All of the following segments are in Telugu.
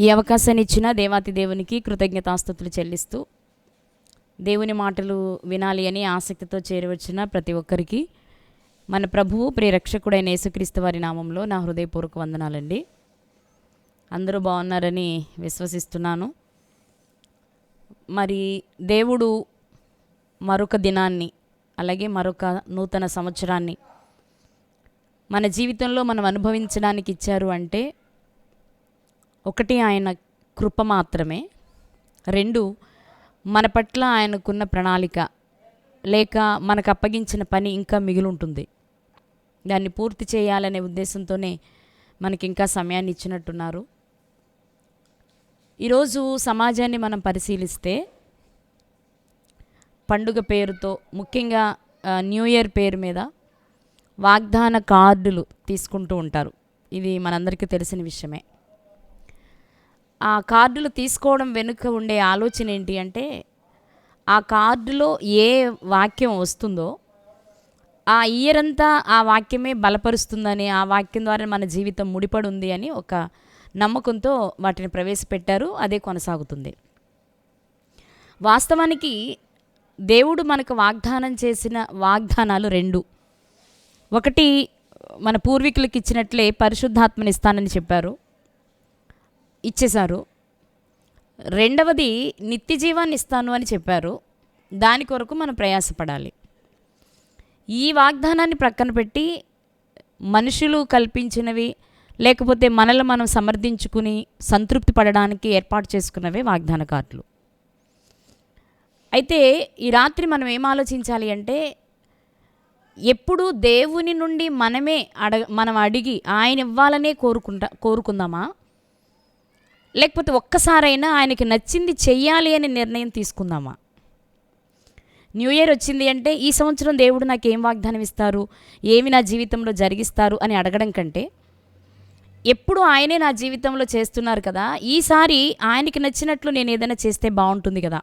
ఈ అవకాశాన్ని ఇచ్చిన దేవాతి దేవునికి కృతజ్ఞతాస్తుతులు చెల్లిస్తూ, దేవుని మాటలు వినాలి అని ఆసక్తితో చేరవచ్చిన ప్రతి ఒక్కరికి మన ప్రభువు ప్రియరక్షకుడైన యేసుక్రీస్తు వారి నామంలో నా హృదయపూర్వక వందనాలండి. అందరూ బాగున్నారని విశ్వసిస్తున్నాను. మరి దేవుడు మరొక దినాన్ని, అలాగే మరొక నూతన సంవత్సరాన్ని మన జీవితంలో మనం అనుభవించడానికి ఇచ్చారు అంటే, ఒకటి ఆయన కృప మాత్రమే, రెండు మన పట్ల ఆయనకున్న ప్రణాళిక, లేక మనకు అప్పగించిన పని ఇంకా మిగిలి ఉంటుంది. దాన్ని పూర్తి చేయాలనే ఉద్దేశంతోనే మనకి ఇంకా సమయాన్ని ఇచ్చినట్టున్నారు. ఈరోజు సమాజాన్ని మనం పరిశీలిస్తే పండుగ పేరుతో, ముఖ్యంగా న్యూ ఇయర్ పేరు మీద వాగ్దాన కార్డులు తీసుకుంటూ ఉంటారు. ఇది మనందరికీ తెలిసిన విషయమే. ఆ కార్డులు తీసుకోవడం వెనుక ఉండే ఆలోచన ఏంటి అంటే, ఆ కార్డులో ఏ వాక్యం వస్తుందో ఆ ఇయర్ అంతా ఆ వాక్యమే బలపరుస్తుందని, ఆ వాక్యం ద్వారా మన జీవితం ముడిపడి ఉంది అని ఒక నమ్మకంతో వాటిని ప్రవేశపెట్టారు. అదే కొనసాగుతుంది. వాస్తవానికి దేవుడు మనకు వాగ్దానం చేసిన వాగ్దానాలు రెండు. ఒకటి, మన పూర్వీకులకు ఇచ్చినట్లే పరిశుద్ధాత్మని ఇస్తానని చెప్పారు, ఇచ్చేశారు. రెండవది, నిత్య జీవాన్ని ఇస్తాను అని చెప్పారు. దాని కొరకు మనం ప్రయాసపడాలి. ఈ వాగ్దానాన్ని ప్రక్కన పెట్టి మనుషులు కల్పించినవి, లేకపోతే మనల్ని మనం సమర్థించుకుని సంతృప్తి పడడానికి ఏర్పాటు చేసుకున్నవే వాగ్దాన కార్డులు. అయితే ఈ రాత్రి మనం ఏం ఆలోచించాలి అంటే, ఎప్పుడు దేవుని నుండి మనం అడిగి ఆయన ఇవ్వాలనే కోరుకుందామా, లేకపోతే ఒక్కసారైనా ఆయనకి నచ్చింది చెయ్యాలి అనే నిర్ణయం తీసుకుందామా? న్యూ ఇయర్ వచ్చింది అంటే, ఈ సంవత్సరం దేవుడు నాకు ఏం వాగ్దానం ఇస్తారు, ఏమి నా జీవితంలో జరిగిస్తారు అని అడగడం కంటే, ఎప్పుడు ఆయనే నా జీవితంలో చేస్తున్నారు కదా, ఈసారి ఆయనకి నచ్చినట్లు నేను ఏదైనా చేస్తే బాగుంటుంది కదా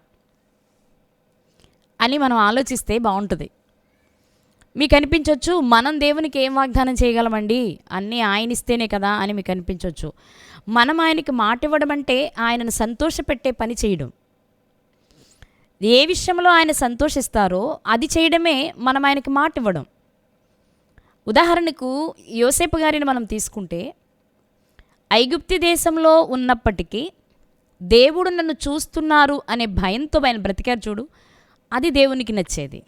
అని మనం ఆలోచిస్తే బాగుంటుంది. మీకు అనిపించవచ్చు, మనం దేవునికి ఏం వాగ్దానం చేయగలమండి, అన్నీ ఆయన ఇస్తేనే కదా అని మీకు అనిపించవచ్చు. మనం ఆయనకి మాట ఇవ్వడం అంటే ఆయనను సంతోషపెట్టే పని చేయడం. ఏ విషయంలో ఆయన సంతోషిస్తారో అది చేయడమే మనం ఆయనకి మాట ఇవ్వడం. ఉదాహరణకు యోసేపు గారిని మనం తీసుకుంటే, ఐగుప్తు దేశంలో ఉన్నప్పటికీ దేవుడు నన్ను చూస్తున్నారు అనే భయంతో ఆయన బ్రతికారు చూడు, అది దేవునికి నచ్చేది.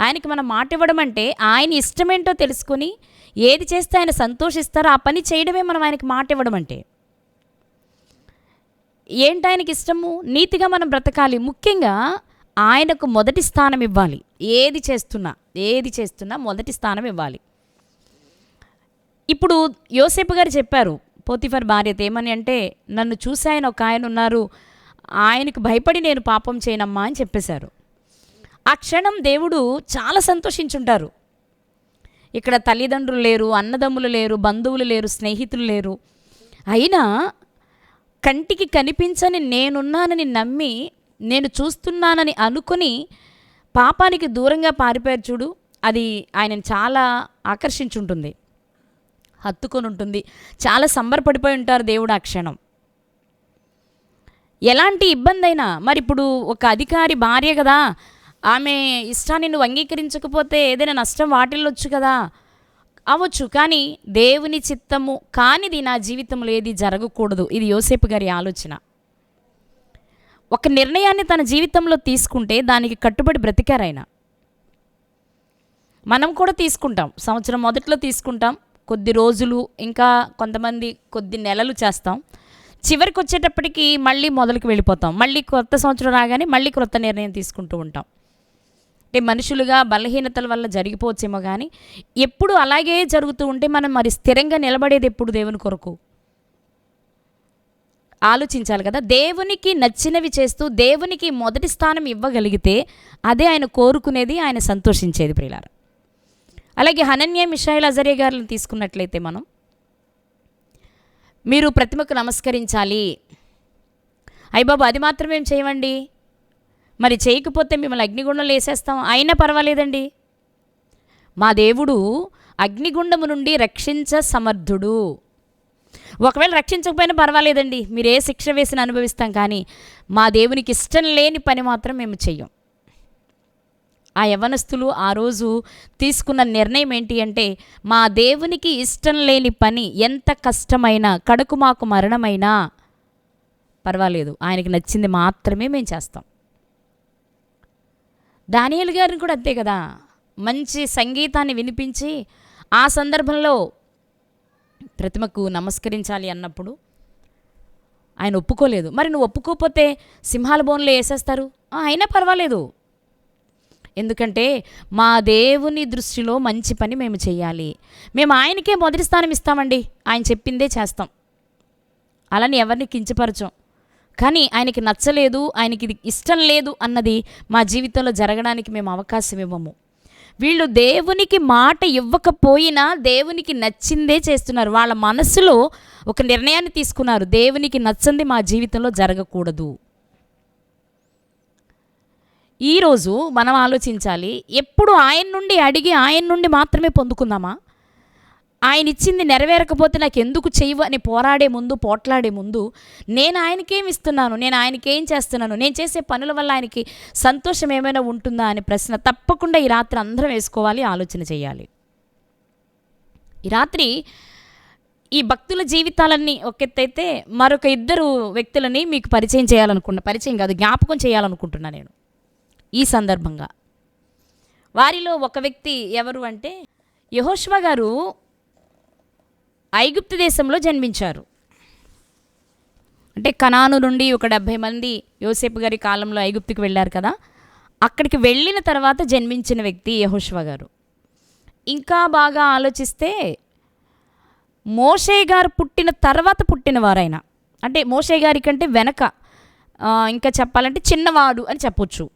ఆయనకి మనం మాట ఇవ్వడం అంటే ఆయన ఇష్టమేంటో తెలుసుకొని ఏది చేస్తే ఆయన సంతోషిస్తారో ఆ పని చేయడమే మనం ఆయనకి మాట ఇవ్వడం అంటే. ఏంటి ఆయనకి ఇష్టము? నీతిగా మనం బ్రతకాలి. ముఖ్యంగా ఆయనకు మొదటి స్థానం ఇవ్వాలి. ఏది చేస్తున్నా మొదటి స్థానం ఇవ్వాలి. ఇప్పుడు యోసేపు గారు చెప్పారు పోతిఫర్ భార్యతో ఏమని అంటే, నన్ను చూసి ఆయన ఒక ఆయన ఉన్నారు, ఆయనకు భయపడి నేను పాపం చేయనమ్మా అని చెప్పేశారు. ఆ క్షణం దేవుడు చాలా సంతోషించుంటారు. ఇక్కడ తల్లిదండ్రులు లేరు, అన్నదమ్ములు లేరు, బంధువులు లేరు, స్నేహితులు లేరు. అయినా కంటికి కనిపించని నేనున్నానని నమ్మి, నేను చూస్తున్నానని అనుకుని పాపానికి దూరంగా పారిపోయారు చూడు, అది ఆయనను చాలా ఆకర్షించుంటుంది, హత్తుకొని ఉంటుంది. చాలా సంబరపడిపోయి ఉంటారు దేవుడు ఆ క్షణం. ఎలాంటి ఇబ్బంది అయినా, మరి ఇప్పుడు ఒక అధికారి భార్య కదా, ఆమె ఇష్టాన్ని నువ్వు అంగీకరించకపోతే ఏదైనా నష్టం వాటిల్లొచ్చు కదా, అవ్వచ్చు. కానీ దేవుని చిత్తము కానిది నా జీవితంలో ఏది జరగకూడదు. ఇది యోసేపు గారి ఆలోచన. ఒక నిర్ణయాన్ని తన జీవితంలో తీసుకుంటే దానికి కట్టుబడి బ్రతికారాయన. మనం కూడా తీసుకుంటాం, సంవత్సరం మొదట్లో తీసుకుంటాం, కొద్ది రోజులు, ఇంకా కొంతమంది కొద్ది నెలలు చేస్తాం, చివరికి వచ్చేటప్పటికి మళ్ళీ మొదలుకు వెళ్ళిపోతాం. మళ్ళీ కొత్త సంవత్సరం రాగానే మళ్ళీ కొత్త నిర్ణయం తీసుకుంటూ ఉంటాం. అంటే మనుషులుగా బలహీనతల వల్ల జరిగిపోవచ్చేమో, కానీ ఎప్పుడు అలాగే జరుగుతూ ఉంటే మనం మరి స్థిరంగా నిలబడేది ఎప్పుడు దేవుని కొరకు? ఆలోచించాలి కదా. దేవునికి నచ్చినవి చేస్తూ దేవునికి మొదటి స్థానం ఇవ్వగలిగితే అదే ఆయన కోరుకునేది, ఆయన సంతోషించేది ప్రియులారా. అలాగే హనన్య, మిషాయేల్, అజర్యా గారిని తీసుకున్నట్లయితే, మీరు ప్రతిమకు నమస్కరించాలి, అయ్యబాబు అది మాత్రమేం చేయమండి, మరి చేయకపోతే మిమ్మల్ని అగ్నిగుండంలో వేసేస్తాం, అయినా పర్వాలేదండి, మా దేవుడు అగ్నిగుండము నుండి రక్షించ సమర్థుడు. ఒకవేళ రక్షించకపోయినా పర్వాలేదండి, మీరు ఏ శిక్ష వేసినా అనుభవిస్తాం, కానీ మా దేవునికి ఇష్టం లేని పని మాత్రం మేము చెయ్యం. ఆ యవ్వనస్తులు ఆ రోజు తీసుకున్న నిర్ణయం ఏంటి అంటే, మా దేవునికి ఇష్టం లేని పని ఎంత కష్టమైనా, కడుకు మాకు మరణమైనా పర్వాలేదు, ఆయనకి నచ్చింది మాత్రమే మేము చేస్తాం. దానియేలు గారిని కూడా అంతే కదా, మంచి సంగీతాన్ని వినిపించి ఆ సందర్భంలో ప్రతిమకు నమస్కరించాలి అన్నప్పుడు ఆయన ఒప్పుకోలేదు. మరి నువ్వు ఒప్పుకోకపోతే సింహాల బోన్లో వేసేస్తారు, అయినా పర్వాలేదు, ఎందుకంటే మా దేవుని దృష్టిలో మంచి పని మేము చేయాలి, మేము ఆయనకే మొదటి స్థానం ఇస్తామండి, ఆయన చెప్పిందే చేస్తాం, అలాని ఎవరిని కించపరచం. కానీ ఆయనకి నచ్చలేదు, ఆయనకి ఇది ఇష్టం లేదు అన్నది మా జీవితంలో జరగడానికి మేము అవకాశం ఇవ్వము. వీళ్ళు దేవునికి మాట ఇవ్వకపోయినా దేవునికి నచ్చిందే చేస్తున్నారు. వాళ్ళ మనసులో ఒక నిర్ణయాన్ని తీసుకున్నారు, దేవునికి నచ్చింది మా జీవితంలో జరగకూడదు. ఈరోజు మనం ఆలోచించాలి, ఎప్పుడు ఆయన నుండి అడిగి ఆయన నుండి మాత్రమే పొందుకుందామా? ఆయన ఇచ్చింది నెరవేరకపోతే నాకు ఎందుకు చెయ్యవు అని పోరాడే ముందు, పోట్లాడే ముందు, నేను ఆయనకేం ఇస్తున్నాను, నేను ఆయనకేం చేస్తున్నాను, నేను చేసే పనుల వల్ల ఆయనకి సంతోషం ఏమైనా ఉంటుందా అనే ప్రశ్న తప్పకుండా ఈ రాత్రి అందరం వేసుకోవాలి, ఆలోచన చేయాలి. ఈ రాత్రి ఈ భక్తుల జీవితాలన్నీ ఒక ఎత్తైతే, మరొక ఇద్దరు వ్యక్తులని మీకు పరిచయం చేయాలనుకున్నా, పరిచయం కాదు, జ్ఞాపకం చేయాలనుకుంటున్నా నేను ఈ సందర్భంగా. వారిలో ఒక వ్యక్తి ఎవరు అంటే, యెహోషువ గారు ఐగుప్తు దేశంలో జన్మించారు. అంటే కనాను నుండి ఒక 70 మంది యోసేపు గారి కాలంలో ఐగుప్తుకి వెళ్ళారు కదా, అక్కడికి వెళ్ళిన తర్వాత జన్మించిన వ్యక్తి యెహోషువ గారు. ఇంకా బాగా ఆలోచిస్తే మోషే గారు పుట్టిన తర్వాత పుట్టినవారైనా, అంటే మోషే గారి కంటే వెనక, ఇంకా చెప్పాలంటే చిన్నవాడు అని చెప్పొచ్చు.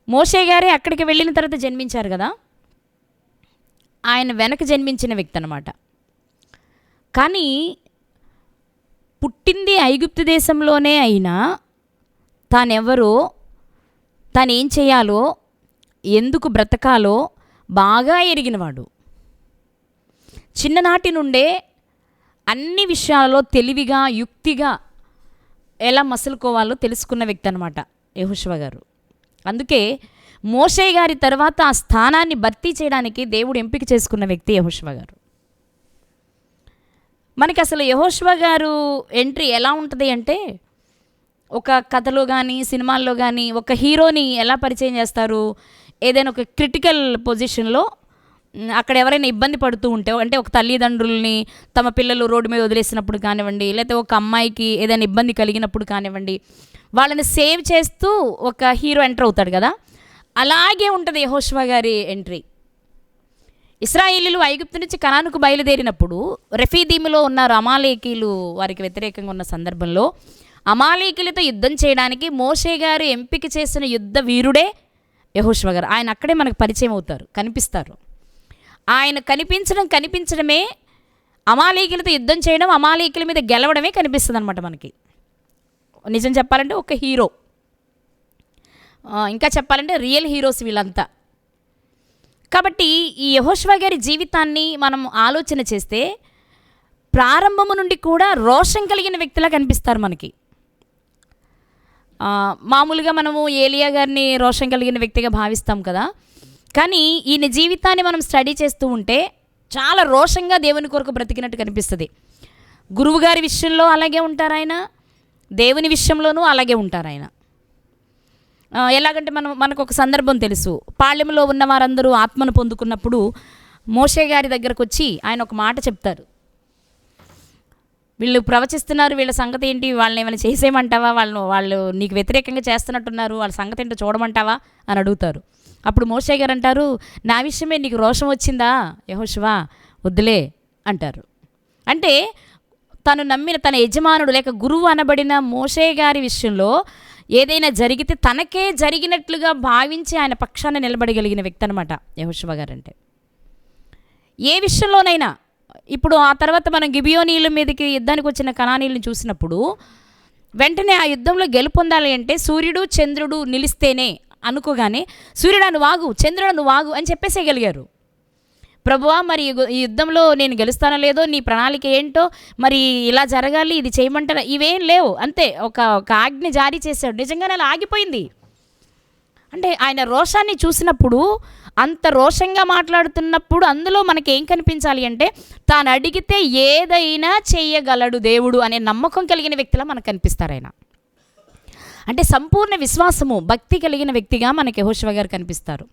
మోషే గారే అక్కడికి వెళ్ళిన తర్వాత జన్మించారు కదా, ఆయన వెనక జన్మించిన వ్యక్తి అన్నమాట. కానీ పుట్టింది ఐగుప్తు దేశంలోనే అయినా తానెవరో, తానేం చేయాలో, ఎందుకు బ్రతకాలో బాగా ఎరిగినవాడు. చిన్ననాటి నుండే అన్ని విషయాలలో తెలివిగా, యుక్తిగా ఎలా మసులుకోవాలో తెలుసుకున్న వ్యక్తి అన్నమాట యెహోషువ గారు. అందుకే మోషే గారి తర్వాత ఆ స్థానాన్ని భర్తీ చేయడానికి దేవుడు ఎంపిక చేసుకున్న వ్యక్తి యెహోషువ గారు. మనకి అసలు యెహోషువ గారు ఎంట్రీ ఎలా ఉంటుంది అంటే, ఒక కథలో కానీ సినిమాల్లో కానీ ఒక హీరోని ఎలా పరిచయం చేస్తారు, ఏదైనా ఒక క్రిటికల్ పొజిషన్లో అక్కడ ఎవరైనా ఇబ్బంది పడుతూ ఉంటే, అంటే ఒక తల్లిదండ్రుల్ని తమ పిల్లలు రోడ్డు మీద వదిలేసినప్పుడు కానివ్వండి, లేకపోతే ఒక అమ్మాయికి ఏదైనా ఇబ్బంది కలిగినప్పుడు కానివ్వండి, వాళ్ళని సేవ్ చేస్తూ ఒక హీరో ఎంటర్ అవుతాడు కదా, అలాగే ఉంటుంది యెహోషువ గారి ఎంట్రీ. ఇశ్రాయేలీయులు ఐగుప్తు నుంచి కనానుకు బయలుదేరినప్పుడు రెఫీదీములో ఉన్నారు అమాలేకీలు, వారికి వ్యతిరేకంగా ఉన్న సందర్భంలో అమాలేకీలతో యుద్ధం చేయడానికి మోషే గారు ఎంపిక చేసిన యుద్ధ వీరుడే యెహోషువ గారు. ఆయన అక్కడే మనకు పరిచయం అవుతారు, కనిపిస్తారు. ఆయన కనిపించడమే అమాలేకీలతో యుద్ధం చేయడం, అమాలేకీల మీద గెలవడమే కనిపిస్తుంది అనమాట మనకి. నిజం చెప్పాలంటే ఒక హీరో, ఇంకా చెప్పాలంటే రియల్ హీరోస్ వీళ్ళంతా. కాబట్టి ఈ యెహోషువ గారి జీవితాన్ని మనం ఆలోచన చేస్తే ప్రారంభము నుండి కూడా రోషం కలిగిన వ్యక్తిలా కనిపిస్తారు మనకి. మామూలుగా మనము ఏలియా గారిని రోషం కలిగిన వ్యక్తిగా భావిస్తాం కదా, కానీ ఈయన జీవితాన్ని మనం స్టడీ చేస్తూ ఉంటే చాలా రోషంగా దేవుని కొరకు బ్రతికినట్టు కనిపిస్తుంది. గురువు గారి విషయంలో అలాగే ఉంటారు ఆయన, దేవుని విషయంలోనూ అలాగే ఉంటారు ఆయన. ఎలాగంటే మనకు ఒక సందర్భం తెలుసు, పాళెంలో ఉన్న వారందరూ ఆత్మను పొందుకున్నప్పుడు మోషే గారి దగ్గరకు వచ్చి ఆయన ఒక మాట చెప్తారు, వీళ్ళు ప్రవచిస్తున్నారు, వీళ్ళ సంగతి ఏంటి, వాళ్ళని ఏమైనా చేసేయమంటావా, వాళ్ళు నీకు వ్యతిరేకంగా చేస్తున్నట్టున్నారు, వాళ్ళ సంగతి ఏంటో చూడమంటావా అని అడుగుతారు. అప్పుడు మోషే గారు అంటారు, నా విషయమే నీకు రోషం వచ్చిందా యెహోషువ, వద్దులే అంటారు. అంటే తను నమ్మిన తన యజమానుడు లేక గురువు అనబడిన మోషే గారి విషయంలో ఏదైనా జరిగితే తనకే జరిగినట్లుగా భావించి ఆయన పక్షాన నిలబడగలిగిన వ్యక్తి అనమాట యెహోషువ గారు అంటే. ఏ విషయంలోనైనా, ఇప్పుడు ఆ తర్వాత మనం గిబియోనీయుల మీదకి యుద్ధానికి వచ్చిన కనానీయులను చూసినప్పుడు వెంటనే ఆ యుద్ధంలో గెలుపొందాలి అంటే సూర్యుడు చంద్రుడు నిలిస్తేనే అనుకోగానే సూర్యుడు నువ్వు ఆగు, చంద్రుడు నువ్వు ఆగు అని చెప్పేసేయగలిగారు. ప్రభువా మరి ఈ యుద్ధంలో నేను గెలుస్తానో లేదో, నీ ప్రణాళిక ఏంటో, మరి ఇలా జరగాలి, ఇది చేయమంటారా, ఇవేం లేవు. అంతే, ఒక ఆజ్ఞ జారీ చేశాడు. నిజంగానే అలా ఆగిపోయింది. అంటే ఆయన రోషాన్ని చూసినప్పుడు, అంత రోషంగా మాట్లాడుతున్నప్పుడు అందులో మనకి ఏం కనిపించాలి అంటే, తాను అడిగితే ఏదైనా చేయగలడు దేవుడు అనే నమ్మకం కలిగిన వ్యక్తిలా మనకు కనిపిస్తారు ఆయన. అంటే సంపూర్ణ విశ్వాసము, భక్తి కలిగిన వ్యక్తిగా మనకి యెహోషువ గారు కనిపిస్తారు.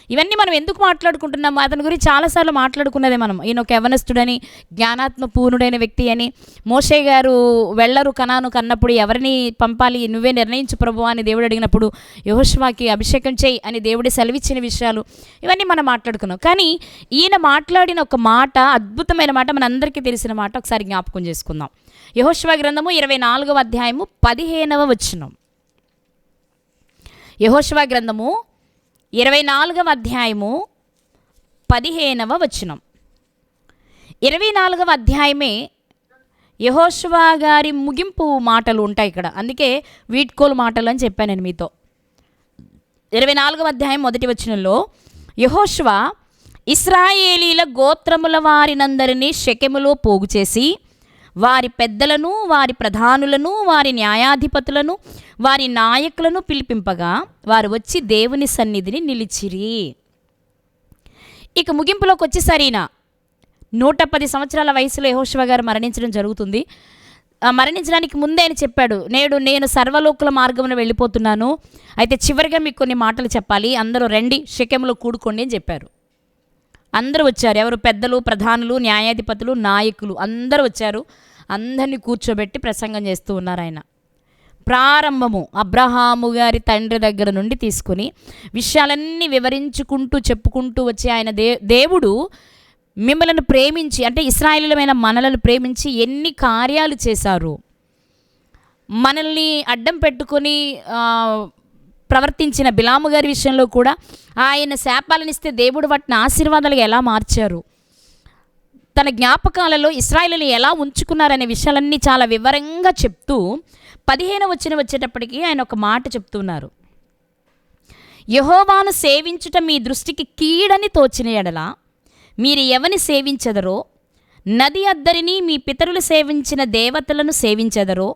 ఇవన్నీ మనం ఎందుకు మాట్లాడుకుంటున్నాము? అతని గురించి చాలాసార్లు మాట్లాడుకున్నదే మనం. ఈయన ఒక యవనస్తుడని, జ్ఞానాత్మ పూర్ణుడైన వ్యక్తి అని. మోషే గారు వెళ్ళరు కనాను కన్నప్పుడు ఎవరిని పంపాలి, నువ్వే నిర్ణయించు ప్రభువా అని దేవుడు అడిగినప్పుడు యెహోషువకి అభిషేకం చేయి అని దేవుడి సెలవిచ్చిన విషయాలు ఇవన్నీ మనం మాట్లాడుకున్నాం. కానీ ఈయన మాట్లాడిన ఒక మాట, అద్భుతమైన మాట, మనందరికీ తెలిసిన మాట, ఒకసారి జ్ఞాపకం చేసుకుందాం. యెహోషువ గ్రంథము 24వ అధ్యాయము 15వ వచనం. యెహోషువ గ్రంథము 24వ అధ్యాయము 15వ వచనం. 24వ అధ్యాయమే యెహోషువ గారి ముగింపు మాటలు ఉంటాయి ఇక్కడ. అందుకే వీడ్కోలు మాటలు అని చెప్పాను నేను మీతో. 24వ అధ్యాయం 1వ వచనంలో యెహోషువ ఇశ్రాయేలీల గోత్రముల వారినందరినీ షెకెములో పోగు చేసి వారి పెద్దలను, వారి ప్రధానులను, వారి న్యాయాధిపతులను, వారి నాయకులను పిలిపింపగా వారు వచ్చి దేవుని సన్నిధిని నిలిచిరి. ఇక ముగింపులోకి వచ్చేసరినా 110 సంవత్సరాల వయసులో యెహోషువ గారు మరణించడం జరుగుతుంది. మరణించడానికి ముందే ఆయన చెప్పాడు, నేను సర్వలోకుల మార్గమున వెళ్ళిపోతున్నాను, అయితే చివరిగా మీకు కొన్ని మాటలు చెప్పాలి, అందరూ రండి షెకెములో కూడుకోండి అని చెప్పారు. అందరూ వచ్చారు. ఎవరు? పెద్దలు, ప్రధానులు, న్యాయాధిపతులు, నాయకులు అందరూ వచ్చారు. అందరినీ కూర్చోబెట్టి ప్రసంగం చేస్తూ ఉన్నారు ఆయన. ప్రారంభము అబ్రహాము గారి తండ్రి దగ్గర నుండి తీసుకుని విషయాలన్నీ వివరించుకుంటూ చెప్పుకుంటూ వచ్చి ఆయన దేవుడు మిమ్మల్ని ప్రేమించి, అంటే ఇశ్రాయేలీయులమైన మనలను ప్రేమించి ఎన్ని కార్యాలు చేశారు, మనల్ని అడ్డం పెట్టుకొని ప్రవర్తించిన బిలాము గారి విషయంలో కూడా ఆయన శాపాలను ఇస్తే దేవుడు వాటిని ఆశీర్వాదాలుగా ఎలా మార్చారు, తన జ్ఞాపకాలలో ఇశ్రాయేలుని ఎలా ఉంచుకున్నారనే విషయాలన్నీ చాలా వివరంగా చెప్తూ 15వ వచనం వచ్చేటప్పటికి ఆయన ఒక మాట చెప్తున్నారు. యెహోవాను సేవించుట మీ దృష్టికి కీడని తోచిన ఎడల మీరు ఎవని సేవించెదరో, నది అద్దరిని మీ పితరులు సేవించిన దేవతలను సేవించెదరో,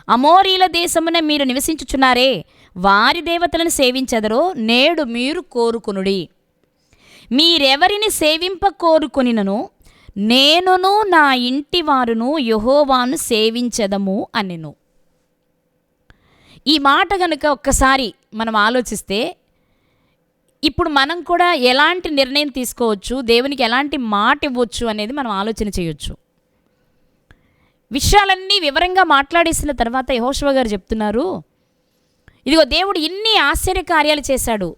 అమోరీల దేశమున మీరు నివసించుచున్నారే వారి దేవతలను సేవించెదరో నేడు మీరు కోరుకొనుడి. మీరెవరిని సేవింప కోరుకొనినను నేనును నా ఇంటి వారును యెహోవాను సేవించెదము అనెను. ఈ మాట కనుక ఒక్కసారి మనం ఆలోచిస్తే, ఇప్పుడు మనం కూడా ఎలాంటి నిర్ణయం తీసుకోవచ్చు, దేవునికి ఎలాంటి మాట ఇవ్వచ్చు అనేది మనం ఆలోచన చేయొచ్చు. విషయాలన్నీ వివరంగా మాట్లాడేసిన తర్వాత యెహోషువ గారు చెప్తున్నారు, ఇదిగో దేవుడు ఇన్ని ఆశ్చర్య కార్యాలు చేశాడు,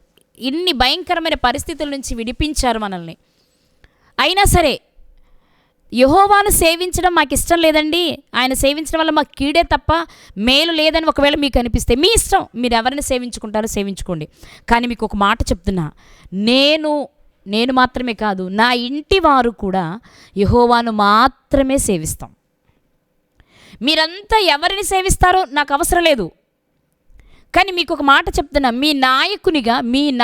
ఇన్ని భయంకరమైన పరిస్థితుల నుంచి విడిపించారు మనల్ని, అయినా సరే యెహోవాను సేవించడం మాకు ఇష్టం లేదండి, ఆయన సేవించడం వల్ల మాకు కీడే తప్ప మేలు లేదని ఒకవేళ మీకు అనిపిస్తే మీ ఇష్టం, మీరు ఎవరిని సేవించుకుంటారో సేవించుకోండి. కానీ మీకు ఒక మాట చెప్తున్నా, నేను మాత్రమే కాదు, నా ఇంటి వారు కూడా యెహోవాను మాత్రమే సేవిస్తాం. మీరంతా ఎవరిని సేవిస్తారో నాకు అవసరం లేదు, కానీ మీకు ఒక మాట చెప్తున్నా, మీ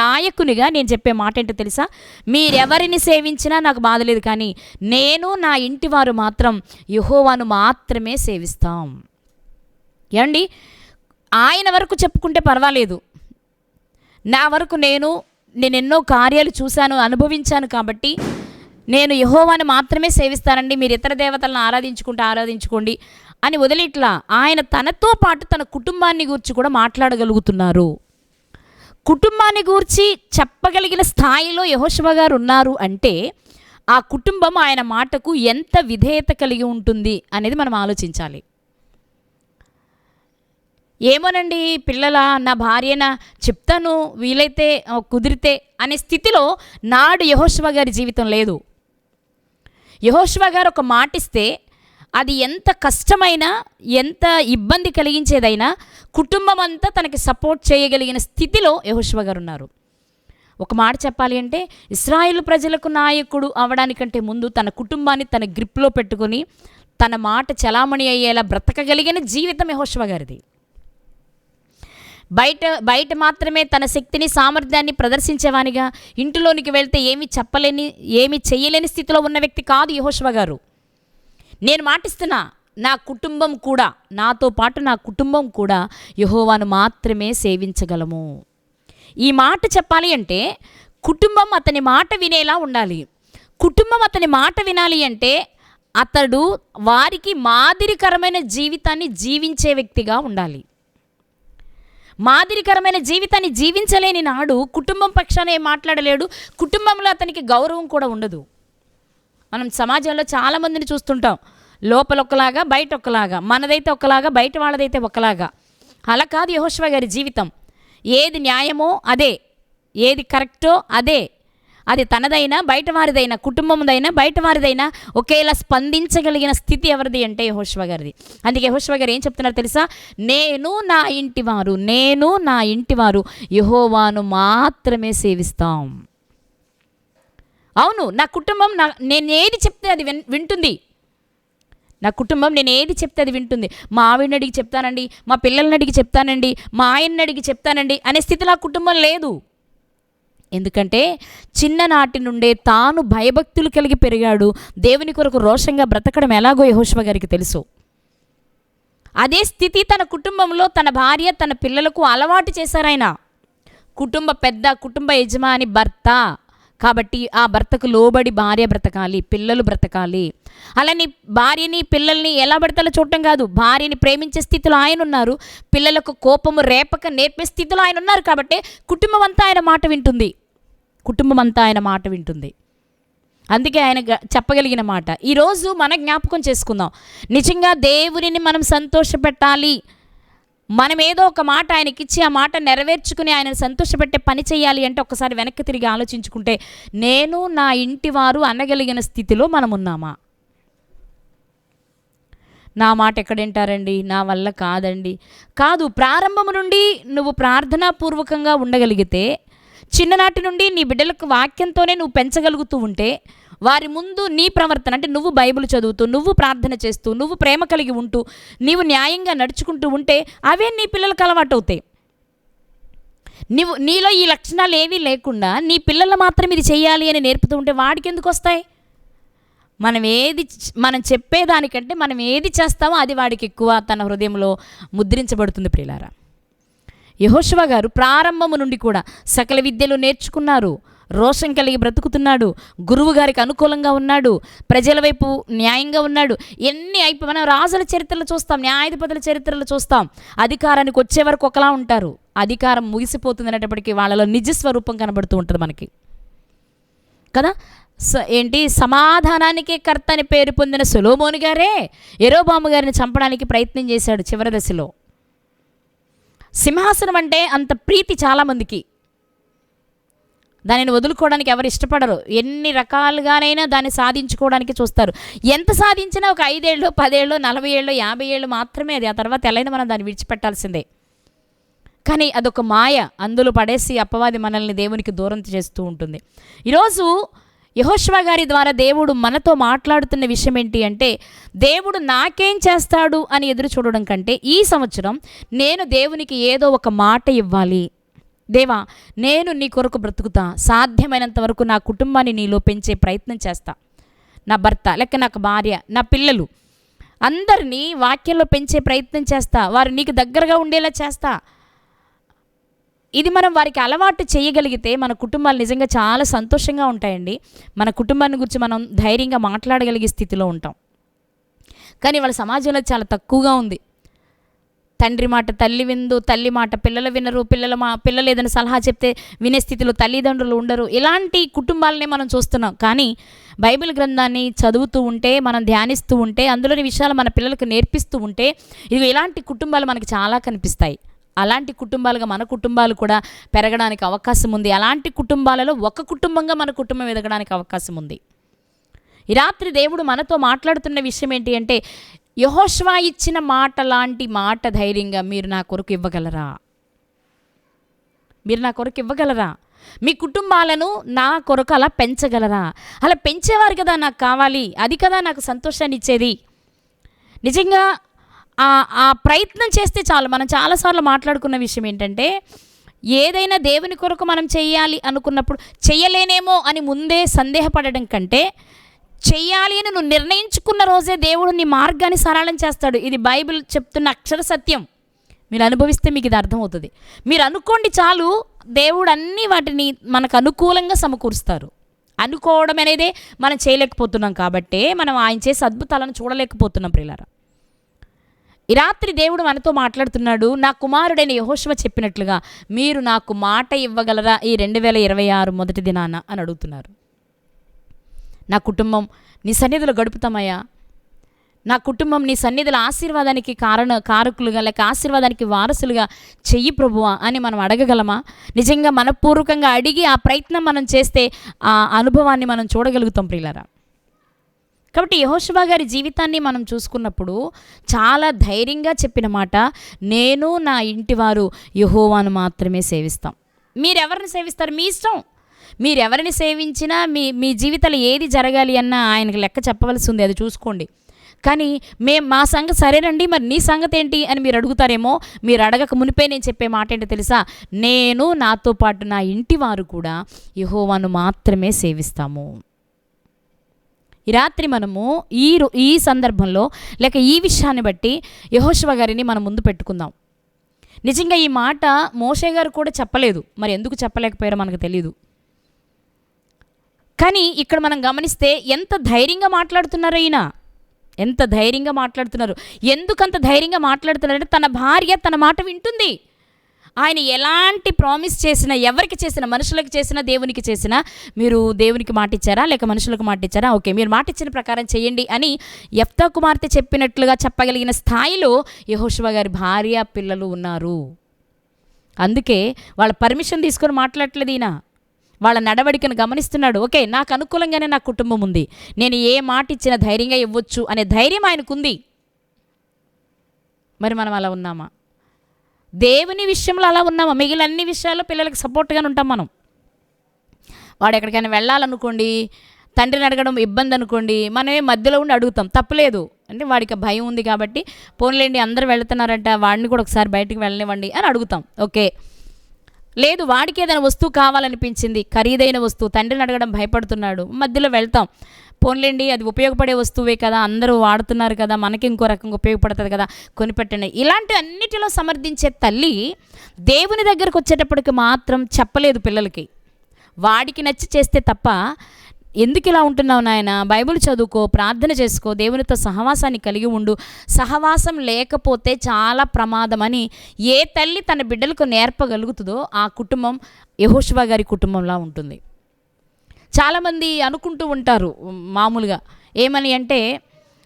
నాయకునిగా నేను చెప్పే మాట ఏంటో తెలుసా, మీరెవరిని సేవించినా నాకు బాధ లేదు, కానీ నేను నా ఇంటి వారు మాత్రం యెహోవాను మాత్రమే సేవిస్తాం. ఏమండి, ఆయన వరకు చెప్పుకుంటే పర్వాలేదు, నా వరకు నేను ఎన్నో కార్యాలు చూశాను, అనుభవించాను, కాబట్టి నేను యెహోవాను మాత్రమే సేవిస్తానండి, మీరు ఇతర దేవతలను ఆరాధించుకోండి అని వదిలిట్లా ఆయన తనతో పాటు తన కుటుంబాన్ని గూర్చి కూడా మాట్లాడగలుగుతున్నారు. కుటుంబాన్ని గూర్చి చెప్పగలిగిన స్థాయిలో యెహోషువ గారు ఉన్నారు అంటే ఆ కుటుంబం ఆయన మాటకు ఎంత విధేయత కలిగి ఉంటుంది అనేది మనం ఆలోచించాలి. ఏమోనండి పిల్లల, నా భార్యన చెప్తాను, వీలైతే కుదిరితే అనే స్థితిలో నాడు యెహోషువ గారి జీవితం లేదు. యెహోషువ గారు ఒక మాటిస్తే అది ఎంత కష్టమైనా, ఎంత ఇబ్బంది కలిగించేదైనా కుటుంబం అంతా తనకి సపోర్ట్ చేయగలిగిన స్థితిలో యెహోషువ గారు ఉన్నారు. ఒక మాట చెప్పాలి అంటే, ఇశ్రాయేలు ప్రజలకు నాయకుడు అవడానికంటే ముందు తన కుటుంబాన్ని తన గ్రిప్లో పెట్టుకొని తన మాట చలామణి అయ్యేలా బ్రతకగలిగిన జీవితం యెహోషువ గారిది. బయట బయట మాత్రమే తన శక్తిని సామర్థ్యాన్ని ప్రదర్శించేవానిగా, ఇంటిలోనికి వెళ్తే ఏమీ చేయలేని స్థితిలో ఉన్న వ్యక్తి కాదు యెహోషువ గారు. నేను మాటిస్తున్నా, నా కుటుంబం కూడా, నాతో పాటు నా కుటుంబం కూడా యెహోవాను మాత్రమే సేవించగలము. ఈ మాట చెప్పాలి అంటే కుటుంబం అతని మాట వినేలా ఉండాలి. కుటుంబం అతని మాట వినాలి అంటే అతడు వారికి మాదిరికరమైన జీవితాన్ని జీవించే వ్యక్తిగా ఉండాలి. మాదిరికరమైన జీవితాన్ని జీవించలేని నాడు కుటుంబం పక్షాన ఏం మాట్లాడలేడు, కుటుంబంలో అతనికి గౌరవం కూడా ఉండదు. మనం సమాజంలో చాలామందిని చూస్తుంటాం, లోపల ఒకలాగా బయట ఒకలాగా, మనదైతే ఒకలాగా బయట వాళ్ళదైతే ఒకలాగా. అలా కాదు యెహోషువ గారి జీవితం. ఏది న్యాయమో అదే, ఏది కరెక్టో అదే, అది తనదైనా బయట వారిదైనా, కుటుంబందైనా బయట వారిదైనా ఒకేలా స్పందించగలిగిన స్థితి ఎవరిది అంటే యెహోషువ గారిది. అందుకే యెహోషువ గారు ఏం చెప్తున్నారు తెలుసా? నేను నా ఇంటివారు యెహోవాను మాత్రమే సేవిస్తాం. అవును, నా కుటుంబం నేను ఏది చెప్తే అది వింటుంది. నా కుటుంబం నేను ఏది చెప్తే అది వింటుంది. మా ఆవిడని అడిగి చెప్తానండి, మా పిల్లల్ని అడిగి చెప్తానండి, మా ఆయన్ని అడిగి చెప్తానండి అనే స్థితిలో ఆ కుటుంబం లేదు. ఎందుకంటే చిన్ననాటి నుండే తాను భయభక్తులు కలిగి పెరిగాడు. దేవుని కొరకు రోషంగా బ్రతకడం ఎలాగో యెహోషువ గారికి తెలుసు. అదే స్థితి తన కుటుంబంలో తన భార్య తన పిల్లలకు అలవాటు చేశారాయన. కుటుంబ యజమాని భర్త కాబట్టి ఆ భర్తకు లోబడి భార్య బ్రతకాలి, పిల్లలు బ్రతకాలి. అలాని భార్యని పిల్లల్ని ఎలా పడతాలో చూడటం కాదు, భార్యని ప్రేమించే స్థితిలో ఆయన ఉన్నారు, పిల్లలకు కోపము రేపక నేర్పే స్థితిలో ఆయన ఉన్నారు. కాబట్టి కుటుంబం అంతా ఆయన మాట వింటుంది. అందుకే ఆయన చెప్పగలిగిన మాట ఈరోజు మన జ్ఞాపకం చేసుకుందాం. నిజంగా దేవునిని మనం సంతోషపెట్టాలి, మనం ఏదో ఒక మాట ఆయనకిచ్చి ఆ మాట నెరవేర్చుకుని ఆయనను సంతోషపెట్టే పని చేయాలి అంటే ఒకసారి వెనక్కి తిరిగి ఆలోచించుకుంటే నేను నా ఇంటి వారు అనగలిగిన స్థితిలో మనం ఉన్నామా? నా మాట ఎక్కడంటారండి, నా వల్ల కాదండి, కాదు. ప్రారంభం నుండి నువ్వు ప్రార్థనాపూర్వకంగా ఉండగలిగితే, చిన్ననాటి నుండి నీ బిడ్డలకు వాక్యంతోనే నువ్వు పెంచగలుగుతూ ఉంటే, వారి ముందు నీ ప్రవర్తన అంటే నువ్వు బైబిల్ చదువుతూ, నువ్వు ప్రార్థన చేస్తూ, నువ్వు ప్రేమ కలిగి ఉంటూ, నీవు న్యాయంగా నడుచుకుంటూ ఉంటే అవే నీ పిల్లలకు అలవాటు అవుతాయి. నీలో ఈ లక్షణాలు ఏవీ లేకుండా నీ పిల్లలు మాత్రం ఇది చేయాలి అని నేర్పుతూ ఉంటే వాడికి ఎందుకు వస్తాయి? మనం చెప్పేదానికంటే మనం ఏది చేస్తామో అది వాడికి ఎక్కువ తన హృదయంలో ముద్రించబడుతుంది. ప్రియులారా, యెహోషువ గారు ప్రారంభము నుండి కూడా సకల విద్యలు నేర్చుకున్నారు, రోషం కలిగి బ్రతుకుతున్నాడు, గురువు గారికి అనుకూలంగా ఉన్నాడు, ప్రజల వైపు న్యాయంగా ఉన్నాడు. మనం రాజుల చరిత్రలు చూస్తాం, న్యాయాధిపతుల చరిత్రలు చూస్తాం, అధికారానికి వచ్చే వరకు ఒకలా ఉంటారు, అధికారం ముగిసిపోతుంది అనేటప్పటికీ వాళ్ళలో నిజస్వరూపం కనబడుతూ ఉంటుంది మనకి కదా. సమాధానానికే కర్త అని పేరు పొందిన సొలొమోను గారే యెరోబాము గారిని చంపడానికి ప్రయత్నం చేశాడు చివరి దశలో. సింహాసనం అంటే అంత ప్రీతి చాలామందికి, దానిని వదులుకోవడానికి ఎవరు ఇష్టపడరు. ఎన్ని రకాలుగానైనా దాన్ని సాధించుకోవడానికి చూస్తారు. ఎంత సాధించినా ఒక 5 ఏళ్ళు 10 ఏళ్ళు 40 ఏళ్ళు 50 ఏళ్ళు మాత్రమే అది. ఆ తర్వాత ఎలాగైనా మనం దాన్ని విడిచిపెట్టాల్సిందే. కానీ అదొక మాయ, అందులో పడేసి అపవాది మనల్ని దేవునికి దూరం చేస్తూ ఉంటుంది. ఈరోజు యెహోషువ గారి ద్వారా దేవుడు మనతో మాట్లాడుతున్న విషయం ఏంటి అంటే, దేవుడు నాకేం చేస్తాడు అని ఎదురు చూడడం కంటే ఈ సంవత్సరం నేను దేవునికి ఏదో ఒక మాట ఇవ్వాలి. దేవా, నేను నీ కొరకు బ్రతుకుతా, సాధ్యమైనంత వరకు నా కుటుంబాన్ని నీలో పెంచే ప్రయత్నం చేస్తా, నా భర్త లేక నాకు భార్య, నా పిల్లలు అందరినీ వాక్యంలో పెంచే ప్రయత్నం చేస్తా, వారు నీకు దగ్గరగా ఉండేలా చేస్తా. ఇది మనం వారికి అలవాటు చేయగలిగితే మన కుటుంబాలు నిజంగా చాలా సంతోషంగా ఉంటాయండి. మన కుటుంబాన్ని గురించి మనం ధైర్యంగా మాట్లాడగలిగే స్థితిలో ఉంటాం. కానీ వాళ్ళ సమాజంలో చాలా తక్కువగా ఉంది. తండ్రి మాట తల్లి విందు, తల్లి మాట పిల్లలు వినరు, పిల్లలు ఏదైనా సలహా చెప్తే వినే స్థితిలో తల్లిదండ్రులు ఉండరు. ఇలాంటి కుటుంబాలనే మనం చూస్తున్నాం. కానీ బైబిల్ గ్రంథాన్ని చదువుతూ ఉంటే, మనం ధ్యానిస్తూ ఉంటే, అందులోని విషయాలు మన పిల్లలకు నేర్పిస్తూ ఉంటే, ఇది ఇలాంటి కుటుంబాలు మనకి చాలా కనిపిస్తాయి. అలాంటి కుటుంబాలుగా మన కుటుంబాలు కూడా పెరగడానికి అవకాశం ఉంది. అలాంటి కుటుంబాలలో ఒక కుటుంబంగా మన కుటుంబం ఎదగడానికి అవకాశం ఉంది. ఈ రాత్రి దేవుడు మనతో మాట్లాడుతున్న విషయం ఏంటి అంటే, యెహోషువ ఇచ్చిన మాట లాంటి మాట ధైర్యంగా మీరు నా కొరకు ఇవ్వగలరా? మీరు నా కొరకు ఇవ్వగలరా? మీ కుటుంబాలను నా కొరకు అలా పెంచగలరా? అలా పెంచేవారు కదా నాకు కావాలి, అది కదా నాకు సంతోషాన్ని ఇచ్చేది. నిజంగా ఆ ప్రయత్నం చేస్తే చాలు. మనం చాలాసార్లు మాట్లాడుకున్న విషయం ఏంటంటే, ఏదైనా దేవుని కొరకు మనం చెయ్యాలి అనుకున్నప్పుడు చెయ్యలేనేమో అని ముందే సందేహపడడం కంటే, చెయ్యాలి అని నువ్వు నిర్ణయించుకున్న రోజే దేవుడు నీ మార్గాన్ని సరళం చేస్తాడు. ఇది బైబిల్ చెప్తున్న అక్షర సత్యం. మీరు అనుభవిస్తే మీకు ఇది అర్థమవుతుంది. మీరు అనుకోండి చాలు, దేవుడు అన్ని వాటిని మనకు అనుకూలంగా సమకూరుస్తారు. అనుకోవడం అనేదే మనం చేయలేకపోతున్నాం కాబట్టే మనం ఆయన చేసే అద్భుతాలను చూడలేకపోతున్నాం ప్రియులారా. ఈ రాత్రి దేవుడు మనతో మాట్లాడుతున్నాడు. నా కుమారుడైన యెహోషువ చెప్పినట్లుగా మీరు నాకు మాట ఇవ్వగలరా ఈ 2026 మొదటి దినాన అని అడుగుతున్నారు. నా కుటుంబం నీ సన్నిధిలో గడుపుతామయ్యా, నా కుటుంబం నీ సన్నిధిలో ఆశీర్వాదానికి కారకులుగా లేక ఆశీర్వాదానికి వారసులుగా చెయ్యి ప్రభువా అని మనం అడగగలమా? నిజంగా మనపూర్వకంగా అడిగి ఆ ప్రయత్నం మనం చేస్తే ఆ అనుభవాన్ని మనం చూడగలుగుతాం ప్రియులారా. కాబట్టి యెహోషువ గారి జీవితాన్ని మనం చూసుకున్నప్పుడు చాలా ధైర్యంగా చెప్పిన మాట, నేను నా ఇంటివారు యెహోవాను మాత్రమే సేవిస్తాం. మీరెవరిని సేవిస్తారు మీ ఇష్టం. మీరెవరిని సేవించినా మీ జీవితంలో ఏది జరగాలి అన్నా ఆయనకు లెక్క చెప్పవలసి ఉంది, అది చూసుకోండి. కానీ మా సంగతి సరేనండి, మరి నీ సంగతి ఏంటి అని మీరు అడుగుతారేమో. మీరు అడగక మునిపే నేను చెప్పే మాట ఏంటో తెలుసా? నేను నాతో పాటు నా ఇంటి వారు కూడా యెహోవాను మాత్రమే సేవిస్తాము. ఈ రాత్రి మనము ఈ సందర్భంలో లేక ఈ విషయాన్ని బట్టి యెహోషువ గారిని మనం ముందు పెట్టుకుందాం. నిజంగా ఈ మాట మోషే గారు కూడా చెప్పలేదు, మరి ఎందుకు చెప్పలేకపోయారో మనకు తెలియదు. కానీ ఇక్కడ మనం గమనిస్తే ఎంత ధైర్యంగా మాట్లాడుతున్నారో ఈయన, ఎంత ధైర్యంగా మాట్లాడుతున్నారు. ఎందుకంత ధైర్యంగా మాట్లాడుతున్నారంటే తన భార్య తన మాట వింటుంది. ఆయన ఎలాంటి ప్రామిస్ చేసినా, ఎవరికి చేసినా, మనుషులకు చేసినా, దేవునికి చేసినా, మీరు దేవునికి మాట ఇచ్చారా లేక మనుషులకు మాట ఇచ్చారా, ఓకే మీరు మాట ఇచ్చిన ప్రకారం చేయండి అని యెఫ్తా కుమార్తె చెప్పినట్లుగా చెప్పగలిగిన స్థాయిలో యెహోషువ గారి భార్య పిల్లలు ఉన్నారు. అందుకే వాళ్ళ పర్మిషన్ తీసుకొని మాట్లాడట్లేదు ఈయన, వాళ్ళ నడవడికను గమనిస్తున్నాడు. ఓకే నాకు అనుకూలంగానే నా కుటుంబం ఉంది, నేను ఏ మాట ఇచ్చినా ధైర్యంగా ఇవ్వచ్చు అనే ధైర్యం ఆయనకుంది. మరి మనం అలా ఉన్నామా? దేవుని విషయంలో అలా ఉన్నామా? మిగిలిన అన్ని విషయాల్లో పిల్లలకు సపోర్ట్గానే ఉంటాం మనం. వాడు ఎక్కడికైనా వెళ్ళాలనుకోండి, తండ్రిని అడగడం ఇబ్బంది అనుకోండి, మనమే మధ్యలో ఉండి అడుగుతాం, తప్పలేదు. అంటే వాడికి భయం ఉంది కాబట్టి పోన్లేండి అందరూ వెళుతున్నారంట, వాడిని కూడా ఒకసారి బయటికి వెళ్ళనివ్వండి అని అడుగుతాం. ఓకే, లేదు వాడికి ఏదైనా వస్తువు కావాలనిపించింది, ఖరీదైన వస్తువు, తండ్రిని అడగడం భయపడుతున్నాడు, మధ్యలో వెళ్తాం. పోన్లేండి అది ఉపయోగపడే వస్తువే కదా, అందరూ వాడుతున్నారు కదా, మనకి ఇంకో రకంగా ఉపయోగపడుతుంది కదా, కొనిపెట్టండి. ఇలాంటి అన్నిటిలో సమర్థించే తల్లి దేవుని దగ్గరకు వచ్చేటప్పటికి మాత్రం చెప్పలేదు పిల్లలకి. వాడికి నచ్చి చేస్తే తప్ప, ఎందుకు ఇలా ఉంటున్నావు నాయన, బైబిల్ చదువుకో, ప్రార్థన చేసుకో, దేవునితో సహవాసాన్ని కలిగి ఉండు, సహవాసం లేకపోతే చాలా ప్రమాదం అని ఏ తల్లి తన బిడ్డలకు నేర్పగలుగుతుందో ఆ కుటుంబం యెహోషువ గారి కుటుంబంలా ఉంటుంది. చాలామంది అనుకుంటూ ఉంటారు మామూలుగా, ఏమని అంటే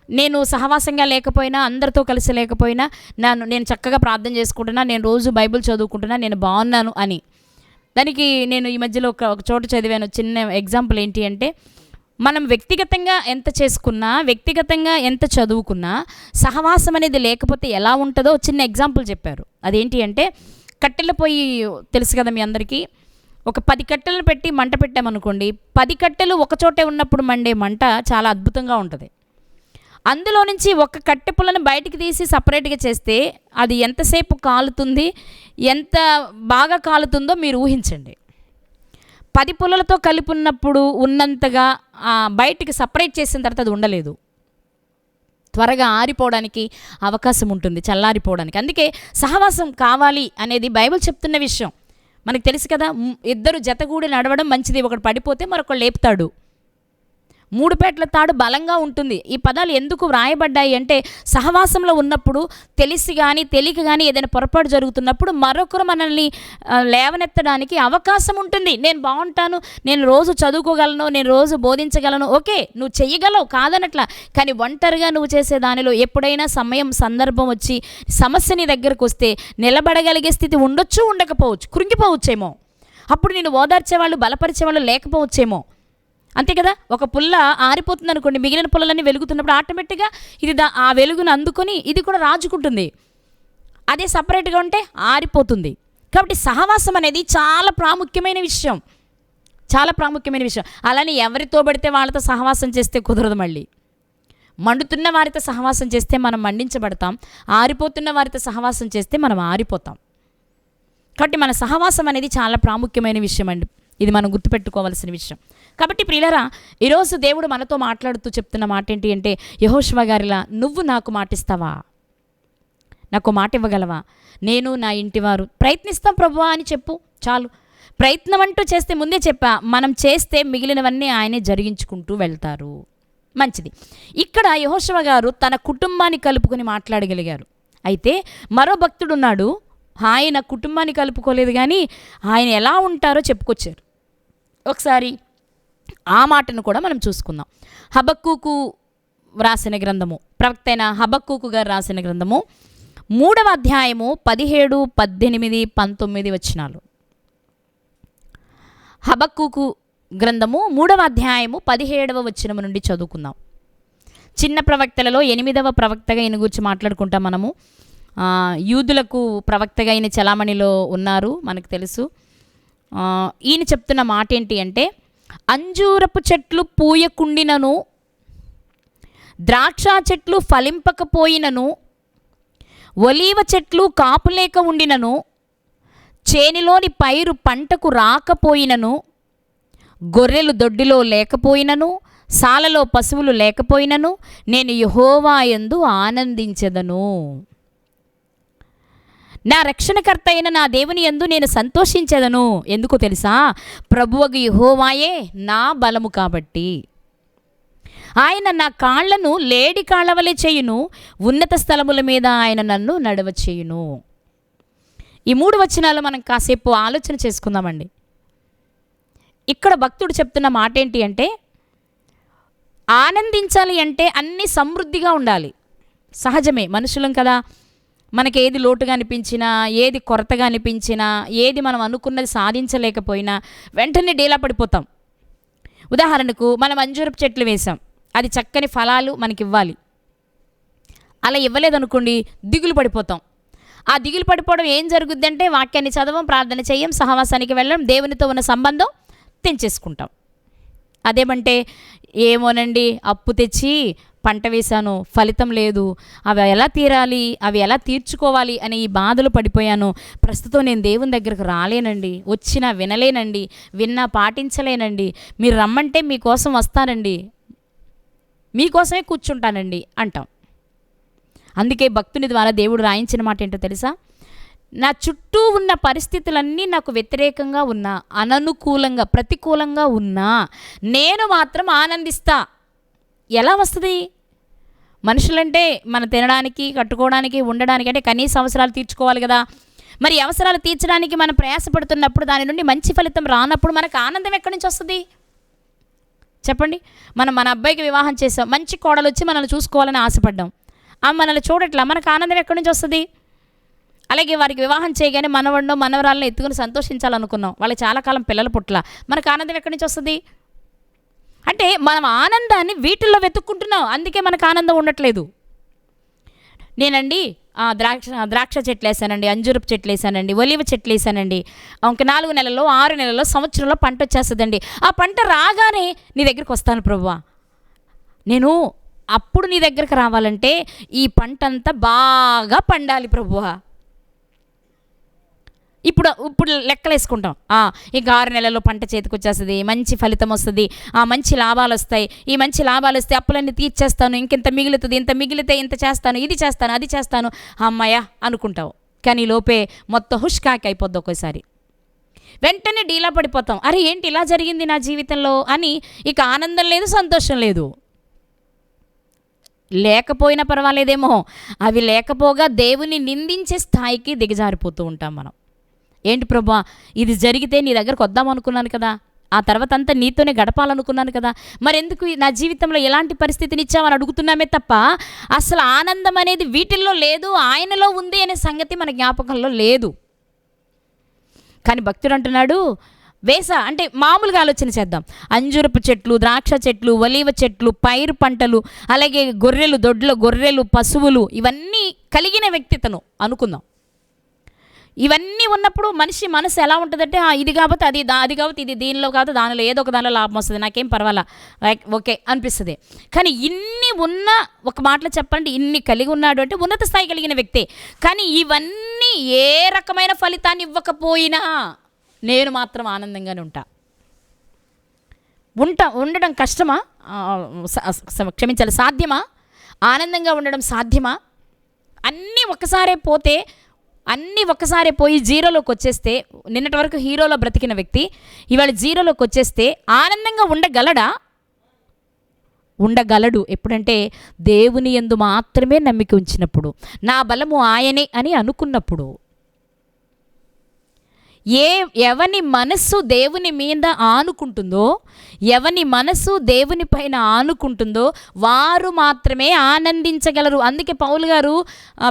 నేను సహవాసంగా లేకపోయినా, అందరితో కలిసి లేకపోయినా, నేను చక్కగా ప్రార్థన చేసుకుంటున్నా, నేను రోజు బైబిల్ చదువుకుంటున్నా, నేను బాగున్నాను అని. దానికి నేను ఈ మధ్యలో ఒక చోట చదివాను చిన్న ఎగ్జాంపుల్. ఏంటి అంటే, మనం వ్యక్తిగతంగా ఎంత చేసుకున్నా, వ్యక్తిగతంగా ఎంత చదువుకున్నా, సహవాసం అనేది లేకపోతే ఎలా ఉంటుందో చిన్న ఎగ్జాంపుల్ చెప్పారు. అదేంటి అంటే, కట్టెల పొయ్యి తెలుసు కదా మీ అందరికీ. ఒక 10 కట్టెలను పెట్టి మంట పెట్టామనుకోండి, 10 కట్టెలు ఒకచోటే ఉన్నప్పుడు మండే మంట చాలా అద్భుతంగా ఉంటుంది. అందులో నుంచి ఒక కట్టె పుల్లను బయటికి తీసి సపరేట్గా చేస్తే అది ఎంతసేపు కాలుతుంది, ఎంత బాగా కాలుతుందో మీరు ఊహించండి. 10 పుల్లలతో కలిపి ఉన్నప్పుడు ఉన్నంతగా బయటికి సపరేట్ చేసిన తర్వాత అది ఉండలేదు, త్వరగా ఆరిపోవడానికి అవకాశం ఉంటుంది, చల్లారిపోవడానికి. అందుకే సహవాసం కావాలి అనేది బైబిల్ చెప్తున్న విషయం. మనకు తెలుసు కదా, ఇద్దరు జతగూడి నడవడం మంచిది, ఒకడు పడిపోతే మరొకడు లేపుతాడు. 3 పేట్ల తాడు బలంగా ఉంటుంది. ఈ పదాలు ఎందుకు వ్రాయబడ్డాయి అంటే, సహవాసంలో ఉన్నప్పుడు తెలిసి కానీ తెలియక కానీ ఏదైనా పొరపాటు జరుగుతున్నప్పుడు మరొకరు మనల్ని లేవనెత్తడానికి అవకాశం ఉంటుంది. నేను బాగుంటాను, నేను రోజు చదువుకోగలను, నేను రోజు బోధించగలను, ఓకే నువ్వు చెయ్యగలవు కాదనట్లా. కానీ ఒంటరిగా నువ్వు చేసే దానిలో ఎప్పుడైనా సమయం సందర్భం వచ్చి సమస్య నీ దగ్గరకు వస్తే నిలబడగలిగే స్థితి ఉండొచ్చు, ఉండకపోవచ్చు, కృంగిపోవచ్చేమో. అప్పుడు నేను ఓదార్చేవాళ్ళు, బలపరిచేవాళ్ళు లేకపోవచ్చేమో. అంతే కదా, ఒక పుల్ల ఆరిపోతుంది అనుకోండి, మిగిలిన పుల్లలన్నీ వెలుగుతున్నప్పుడు ఆటోమేటిక్గా ఇది ఆ వెలుగును అందుకొని ఇది కూడా రాజుకుంటుంది. అదే సపరేట్గా ఉంటే ఆరిపోతుంది. కాబట్టి సహవాసం అనేది చాలా ప్రాముఖ్యమైన విషయం, చాలా ప్రాముఖ్యమైన విషయం. అలానే ఎవరితో పడితే వాళ్ళతో సహవాసం చేస్తే కుదరదు. మళ్ళీ మండుతున్న వారితో సహవాసం చేస్తే మనం మండించబడతాం, ఆరిపోతున్న వారితో సహవాసం చేస్తే మనం ఆరిపోతాం. కాబట్టి మన సహవాసం అనేది చాలా ప్రాముఖ్యమైన విషయం అండి. ఇది మనం గుర్తుపెట్టుకోవాల్సిన విషయం. కాబట్టి ప్రియులారా, ఈరోజు దేవుడు మనతో మాట్లాడుతూ చెప్తున్న మాట ఏంటి అంటే, యెహోషువ గారిలా నువ్వు నాకు మాటిస్తావా, నాకు మాట ఇవ్వగలవా, నేను నా ఇంటివారు ప్రయత్నిస్తాం ప్రభువా అని చెప్పు చాలు. ప్రయత్నం అంటూ చేస్తే ముందే చెప్పా, మనం చేస్తే మిగిలినవన్నీ ఆయనే జరిగించుకుంటూ వెళ్తారు. మంచిది. ఇక్కడ యెహోషువ గారు తన కుటుంబాన్ని కలుపుకొని మాట్లాడగలిగారు. అయితే మరో భక్తుడున్నాడు, ఆయన కుటుంబాన్ని కలుపుకోలేదు కానీ ఆయన ఎలా ఉంటారో చెప్పుకొచ్చారు. ఒకసారి ఆ మాటను కూడా మనం చూసుకుందాం. హబక్కూకు రాసిన గ్రంథము, ప్రవక్త అయిన హబక్కూకు గారు రాసిన గ్రంథము 3వ అధ్యాయము 17, 18, 19 వచనాలు. హబక్కూకు గ్రంథము 3వ అధ్యాయము 17వ వచనము నుండి చదువుకుందాం. చిన్న ప్రవక్తలలో 8వ ప్రవక్తగా ఈయన గురించి మాట్లాడుకుంటాం మనము. యూదులకు ప్రవక్తగా ఈయన చలామణిలో ఉన్నారు, మనకు తెలుసు. ఈయన చెప్తున్న మాట ఏంటి అంటే, అంజూరపు చెట్లు పూయకుండినను, ద్రాక్ష చెట్లు ఫలింపకపోయినను, ఒలీవ చెట్లు కాపులేక ఉండినను, చేనిలోని పైరు పంటకు రాకపోయినను, గొర్రెలు దొడ్డిలో లేకపోయినను, సాలలో పశువులు లేకపోయినను, నేను యెహోవా యందు ఆనందించెదను. నా రక్షణకర్త అయిన నా దేవుని యందు నేను సంతోషించెదను. ఎందుకో తెలుసా? ప్రభువగు యెహోవాయే నా బలము కాబట్టి. ఆయన నా కాళ్లను లేడి కాళ్ల వలె చేయును, ఉన్నత స్థలముల మీద ఆయన నన్ను నడవ చేయును. ఈ 3 వచనాలు మనం కాసేపు ఆలోచన చేసుకుందామండి. ఇక్కడ భక్తుడు చెప్తున్న మాట ఏంటి అంటే, ఆనందించాలి అంటే అన్నీ సమృద్ధిగా ఉండాలి. సహజమే, మనుషులం కదా. మనకి ఏది లోటుగా అనిపించినా, ఏది కొరతగా అనిపించినా, ఏది మనం అనుకున్నది సాధించలేకపోయినా వెంటనే డీలా పడిపోతాం. ఉదాహరణకు మనం అంజూరపు చెట్లు వేసాం, అది చక్కని ఫలాలు మనకి ఇవ్వాలి. అలా ఇవ్వలేదనుకోండి, దిగులు పడిపోతాం. ఆ దిగులు పడిపోవడం ఏం జరుగుద్ది అంటే, వాక్యాన్ని చదవం, ప్రార్థన చేయం, సహవాసానికి వెళ్ళడం, దేవునితో ఉన్న సంబంధం తెంచేసుకుంటాం. అదేమంటే, ఏమోనండి అప్పు తెచ్చి పంట వేశాను, ఫలితం లేదు, అవి ఎలా తీరాలి, అవి ఎలా తీర్చుకోవాలి అని ఈ బాధలు పడిపోయాను. ప్రస్తుతం నేను దేవుని దగ్గరకు రాలేనండి, వచ్చినా వినలేనండి, విన్నా పాటించలేనండి, మీరు రమ్మంటే మీకోసం వస్తానండి, మీకోసమే కూర్చుంటానండి అంటాం. అందుకే భక్తుని ద్వారా దేవుడు రాయించిన మాట ఏంటో తెలుసా? నా చుట్టూ ఉన్న పరిస్థితులన్నీ నాకు వ్యతిరేకంగా ఉన్నా, అననుకూలంగా, ప్రతికూలంగా ఉన్నా, నేను మాత్రం ఆనందిస్తా. ఎలా వస్తుంది? మనుషులంటే మనం తినడానికి, కట్టుకోవడానికి, ఉండడానికి, అంటే కనీస అవసరాలు తీర్చుకోవాలి కదా. మరి అవసరాలు తీర్చడానికి మనం ప్రయాసపడుతున్నప్పుడు దాని నుండి మంచి ఫలితం రానప్పుడు మనకు ఆనందం ఎక్కడి నుంచి వస్తుంది చెప్పండి? మన అబ్బాయికి వివాహం చేసాం, మంచి కోడలు వచ్చి మనల్ని చూసుకోవాలని ఆశపడ్డాం, మనల్ని చూడట్లా, మనకు ఆనందం ఎక్కడి నుంచి వస్తుంది? అలాగే వారికి వివాహం చేయగానే మనవడినో మనవరాలను ఎత్తుకుని సంతోషించాలనుకున్నాం, వాళ్ళకి చాలా కాలం పిల్లలు పుట్ల, మనకు ఆనందం ఎక్కడి నుంచి వస్తుంది? అంటే మనం ఆనందాన్ని వీటిల్లో వెతుక్కుంటున్నాం, అందుకే మనకు ఆనందం ఉండట్లేదు. నేనండి ద్రాక్ష చెట్లు వేసానండి, అంజూరపు చెట్లు వేసానండి, ఒలివ చెట్లు వేసానండి, ఇంక 4 నెలల్లో 6 నెలల్లో సంవత్సరంలో పంట వచ్చేస్తుందండి. ఆ పంట రాగానే నీ దగ్గరికి వస్తాను ప్రభువా. నేను అప్పుడు నీ దగ్గరికి రావాలంటే ఈ పంట అంతా బాగా పండాలి ప్రభువా. ఇప్పుడు లెక్కలు వేసుకుంటాం, ఇంకా 6 నెలల్లో పంట చేతికి వచ్చేస్తుంది, మంచి ఫలితం వస్తుంది, మంచి లాభాలు వస్తాయి, ఈ మంచి లాభాలు వస్తే అప్పులన్నీ తీర్చేస్తాను, ఇంకెంత మిగులుతుంది, ఇంత మిగిలితే ఇంత చేస్తాను, ఇది చేస్తాను, అది చేస్తాను, అమ్మాయ అనుకుంటావు. కానీ లోపే మొత్తం హుష్కాకి అయిపోద్ది. ఒక్కోసారి వెంటనే డీలా పడిపోతాం, అరే ఏంటి ఇలా జరిగింది నా జీవితంలో అని. ఇక ఆనందం లేదు, సంతోషం లేదు. లేకపోయినా పర్వాలేదేమో, అవి లేకపోగా దేవుని నిందించే స్థాయికి దిగజారిపోతూ ఉంటాం మనం. ఏంటి ప్రభా, ఇది జరిగితే నీ దగ్గరకు వద్దామనుకున్నాను కదా, ఆ తర్వాత అంతా నీతోనే గడపాలనుకున్నాను కదా, మరెందుకు నా జీవితంలో ఎలాంటి పరిస్థితిని ఇచ్చామని అడుగుతున్నామే తప్ప అసలు ఆనందం అనేది వీటిల్లో లేదు, ఆయనలో ఉంది అనే సంగతి మన జ్ఞాపకంలో లేదు. కానీ భక్తుడు అంటున్నాడు, అంటే మామూలుగా ఆలోచన చేద్దాం. అంజూరపు చెట్లు, ద్రాక్ష చెట్లు, ఒలీవ చెట్లు, పైరు పంటలు, అలాగే గొర్రెలు, పశువులు, ఇవన్నీ కలిగిన వ్యక్తితను అనుకుందాం. ఇవన్నీ ఉన్నప్పుడు మనిషి మనసు ఎలా ఉంటుందంటే, ఇది కాబట్టి అది కాబట్టి ఇది, దీనిలో కాదు దానిలో ఏదో ఒక దానిలో లాభం వస్తుంది, నాకేం పర్వాలా, ఓకే అనిపిస్తుంది. కానీ ఇన్ని ఉన్న ఒక మాటలో చెప్పండి, ఇన్ని కలిగి ఉన్నాడు అంటే ఉన్నత స్థాయి కలిగిన వ్యక్తే. కానీ ఇవన్నీ ఏ రకమైన ఫలితాన్ని ఇవ్వకపోయినా నేను మాత్రం ఆనందంగానే ఉండడం కష్టమా? క్షమించాలి, సాధ్యమా? ఆనందంగా ఉండడం సాధ్యమా? అన్నీ ఒక్కసారే పోయి జీరోలోకి వచ్చేస్తే, నిన్నటి వరకు హీరోలో బ్రతికిన వ్యక్తి ఇవాళ జీరోలోకి వచ్చేస్తే ఆనందంగా ఉండగలడు. ఎప్పుడంటే దేవుని యందు మాత్రమే నమ్మిక ఉంచినప్పుడు, నా బలము ఆయనే అని అనుకున్నప్పుడు. ఎవని మనస్సు దేవుని మీద ఆనుకుంటుందో, ఎవని మనస్సు దేవుని పైన ఆనుకుంటుందో వారు మాత్రమే ఆనందించగలరు. అందుకే పౌలు గారు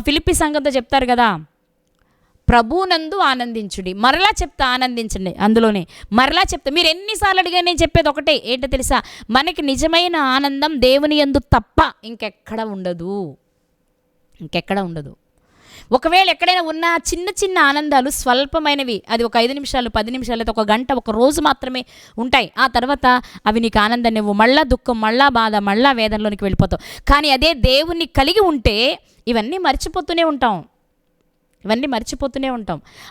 ఫిలిప్పీ సంఘంతో చెప్తారు కదా, ప్రభువునందు ఆనందించుడి. మరలా చెప్తా, ఆనందించండి. అందులోనే మరలా చెప్తా. మీరు ఎన్నిసార్లు అడిగా నేను చెప్పేది ఒకటే, ఏంటో తెలుసా? మనకి నిజమైన ఆనందం దేవుని యందు తప్ప ఇంకెక్కడ ఉండదు. ఒకవేళ ఎక్కడైనా ఉన్న చిన్న చిన్న ఆనందాలు స్వల్పమైనవి, అది ఒక 5 నిమిషాలు, 10 నిమిషాలు, ఒక గంట, ఒక రోజు మాత్రమే ఉంటాయి. ఆ తర్వాత అవి నీకు ఆనందాన్ని ఇవ్వు. మళ్ళా దుఃఖం, మళ్ళా బాధ, మళ్ళా వేదనలోనికి వెళ్ళిపోతావు. కానీ అదే దేవుణ్ణి కలిగి ఉంటే ఇవన్నీ మర్చిపోతూనే ఉంటాం.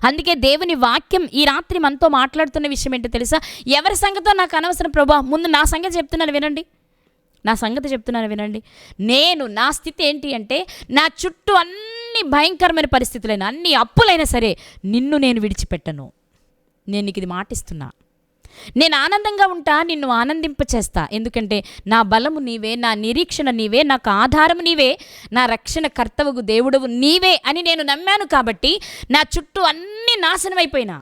అందుకే దేవుని వాక్యం ఈ రాత్రి మనతో మాట్లాడుతున్న విషయం ఏంటో తెలుసా? ఎవరి సంగతో నాకు అనవసరం ప్రభా, ముందు నా సంగతి చెప్తున్నాను వినండి. నా స్థితి ఏంటి అంటే, నా చుట్టూ అన్ని భయంకరమైన పరిస్థితులైనా, అన్ని అప్పులైనా సరే నిన్ను నేను విడిచిపెట్టను. నేను నీకు ఇది మాటిస్తున్నా. నేను ఆనందంగా ఉంటా, నిన్ను ఆనందింపచేస్తా. ఎందుకంటే నా బలము నీవే, నా నిరీక్షణ నీవే, నాకు ఆధారము నీవే, నా రక్షణ కర్తవగు దేవుడవు నీవే అని నేను నమ్మాను. కాబట్టి నా చుట్టూ అన్ని నాశనం అయిపోయినా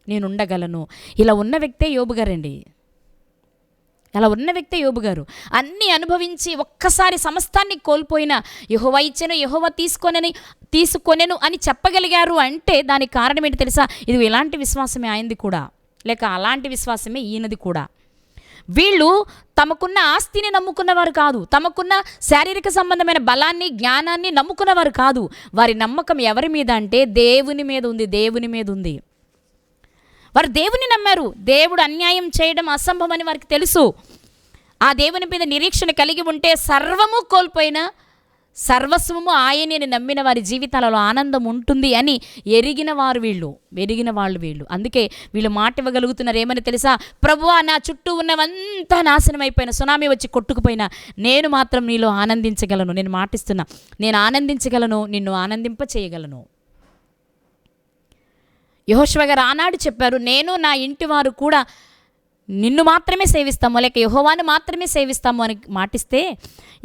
నేను ఉండగలను. ఇలా ఉన్న వ్యక్తే యోబు గారు. అన్నీ అనుభవించి ఒక్కసారి సమస్తాన్ని కోల్పోయిన, యెహోవా ఇచ్చెను, యెహోవా తీసుకొనెను అని చెప్పగలిగారు అంటే దానికి కారణం ఏంటి తెలుసా? ఇది ఎలాంటి విశ్వాసమే ఆయనది కూడా, లేక అలాంటి విశ్వాసమే ఈయనది కూడా. వీళ్ళు తమకున్న ఆస్తిని నమ్ముకున్నవారు కాదు, తమకున్న శారీరక సంబంధమైన బలాన్ని, జ్ఞానాన్ని నమ్ముకున్నవారు కాదు. వారి నమ్మకం ఎవరి మీద అంటే దేవుని మీద ఉంది. వారు దేవుని నమ్మారు. దేవుడు అన్యాయం చేయడం అసంభవమని వారికి తెలుసు. ఆ దేవుని మీద నిరీక్షణ కలిగి ఉంటే సర్వము కోల్పోయినా సర్వస్వము ఆయనని నమ్మిన వారి జీవితాలలో ఆనందం ఉంటుంది అని ఎరిగిన వాళ్ళు వీళ్ళు. అందుకే వీళ్ళు మాట ఇవ్వగలుగుతున్నారు. ఏమని తెలుసా? ప్రభువా, నా చుట్టూ ఉన్నవంతా నాశనం అయిపోయిన, సునామీ వచ్చి కొట్టుకుపోయినా నేను మాత్రం నీలో ఆనందించగలను. నేను మాటిస్తున్నా, నేను ఆనందించగలను, నిన్ను ఆనందింప చేయగలను. యెహోషువ గారు ఆనాడు చెప్పారు, నేను నా ఇంటి వారు కూడా నిన్ను మాత్రమే సేవిస్తాము, లేక యెహోవాను మాత్రమే సేవిస్తాము అని మాటిస్తే,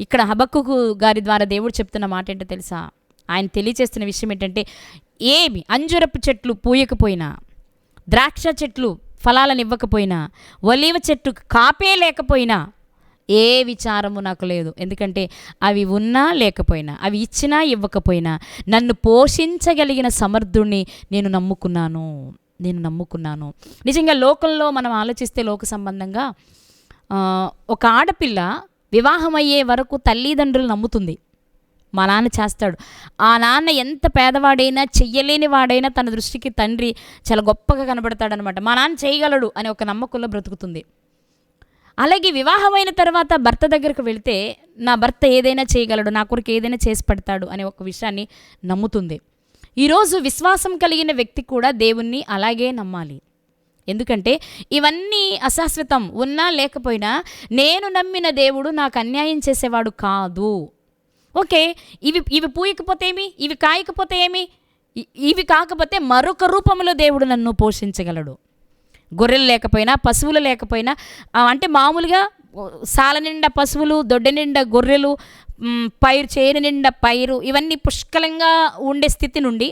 ఇక్కడ హబక్కూకు గారి ద్వారా దేవుడు చెప్తున్న మాట ఏంటో తెలుసా? ఆయన తెలియచేస్తున్న విషయం ఏంటంటే, ఏమి అంజురపు చెట్లు పూయకపోయినా, ద్రాక్ష చెట్లు ఫలాలను ఇవ్వకపోయినా, ఒలీవ చెట్టు కాపే లేకపోయినా ఏ విచారము నాకు లేదు. ఎందుకంటే అవి ఉన్నా లేకపోయినా, అవి ఇచ్చినా ఇవ్వకపోయినా నన్ను పోషించగలిగిన సమర్థుణ్ణి నేను నమ్ముకున్నాను. నిజంగా లోకంలో మనం ఆలోచిస్తే, లోక సంబంధంగా ఒక ఆడపిల్ల వివాహమయ్యే వరకు తల్లిదండ్రులు నమ్ముతుంది, మా నాన్న చేస్తాడు. ఆ నాన్న ఎంత పేదవాడైనా, చెయ్యలేని వాడైనా తన దృష్టికి తండ్రి చాలా గొప్పగా కనబడతాడనమాట. మా నాన్న చేయగలడు అనే ఒక నమ్మకంలో బ్రతుకుతుంది. అలాగే వివాహమైన తర్వాత భర్త దగ్గరకు వెళితే, నా భర్త ఏదైనా చేయగలడు, నా కొరకు ఏదైనా చేసి పెడతాడు అనే ఒక విషయాన్ని నమ్ముతుంది. ఈరోజు విశ్వాసం కలిగిన వ్యక్తి కూడా దేవుణ్ణి అలాగే నమ్మాలి. ఎందుకంటే ఇవన్నీ అశాశ్వతం, ఉన్నా లేకపోయినా నేను నమ్మిన దేవుడు నాకు అన్యాయం చేసేవాడు కాదు. ఓకే, ఇవి పూయకపోతే ఏమి, ఇవి కాయకపోతే ఏమి, ఇవి కాకపోతే మరొక రూపంలో దేవుడు నన్ను పోషించగలడు. గొర్రెలు లేకపోయినా, పశువులు లేకపోయినా, అంటే మామూలుగా సాల నిండా పశువులు, దొడ్డ నిండా గొర్రెలు, చేను నిండా పైరు, ఇవన్నీ పుష్కలంగా ఉండే స్థితి నుండి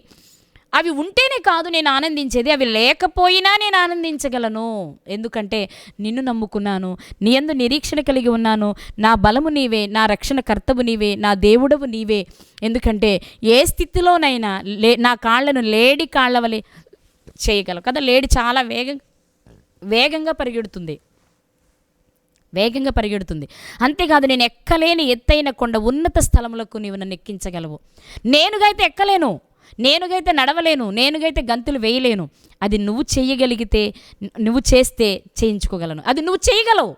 అవి ఉంటేనే కాదు నేను ఆనందించేది, అవి లేకపోయినా నేను ఆనందించగలను. ఎందుకంటే నిన్ను నమ్ముకున్నాను, నీ యందు నిరీక్షణ కలిగి ఉన్నాను, నా బలము నీవే, నా రక్షణ కర్తవు నీవే, నా దేవుడవు నీవే. ఎందుకంటే ఏ స్థితిలోనైనా నా కాళ్ళను లేడి కాళ్ళ వలె చేయగలవు కదా. లేడి చాలా వేగంగా పరిగెడుతుంది. అంతేకాదు, నేను ఎక్కలేని ఎత్తైన కొండ, ఉన్నత స్థలములకు నీవు నన్ను ఎక్కించగలవు. నేనుగైతే ఎక్కలేను, నేనుగైతే నడవలేను, నేనుగైతే గంతులు వేయలేను. అది నువ్వు చేయగలిగితే, నువ్వు చేస్తే చేయించుకోగలను. అది నువ్వు చేయగలవు.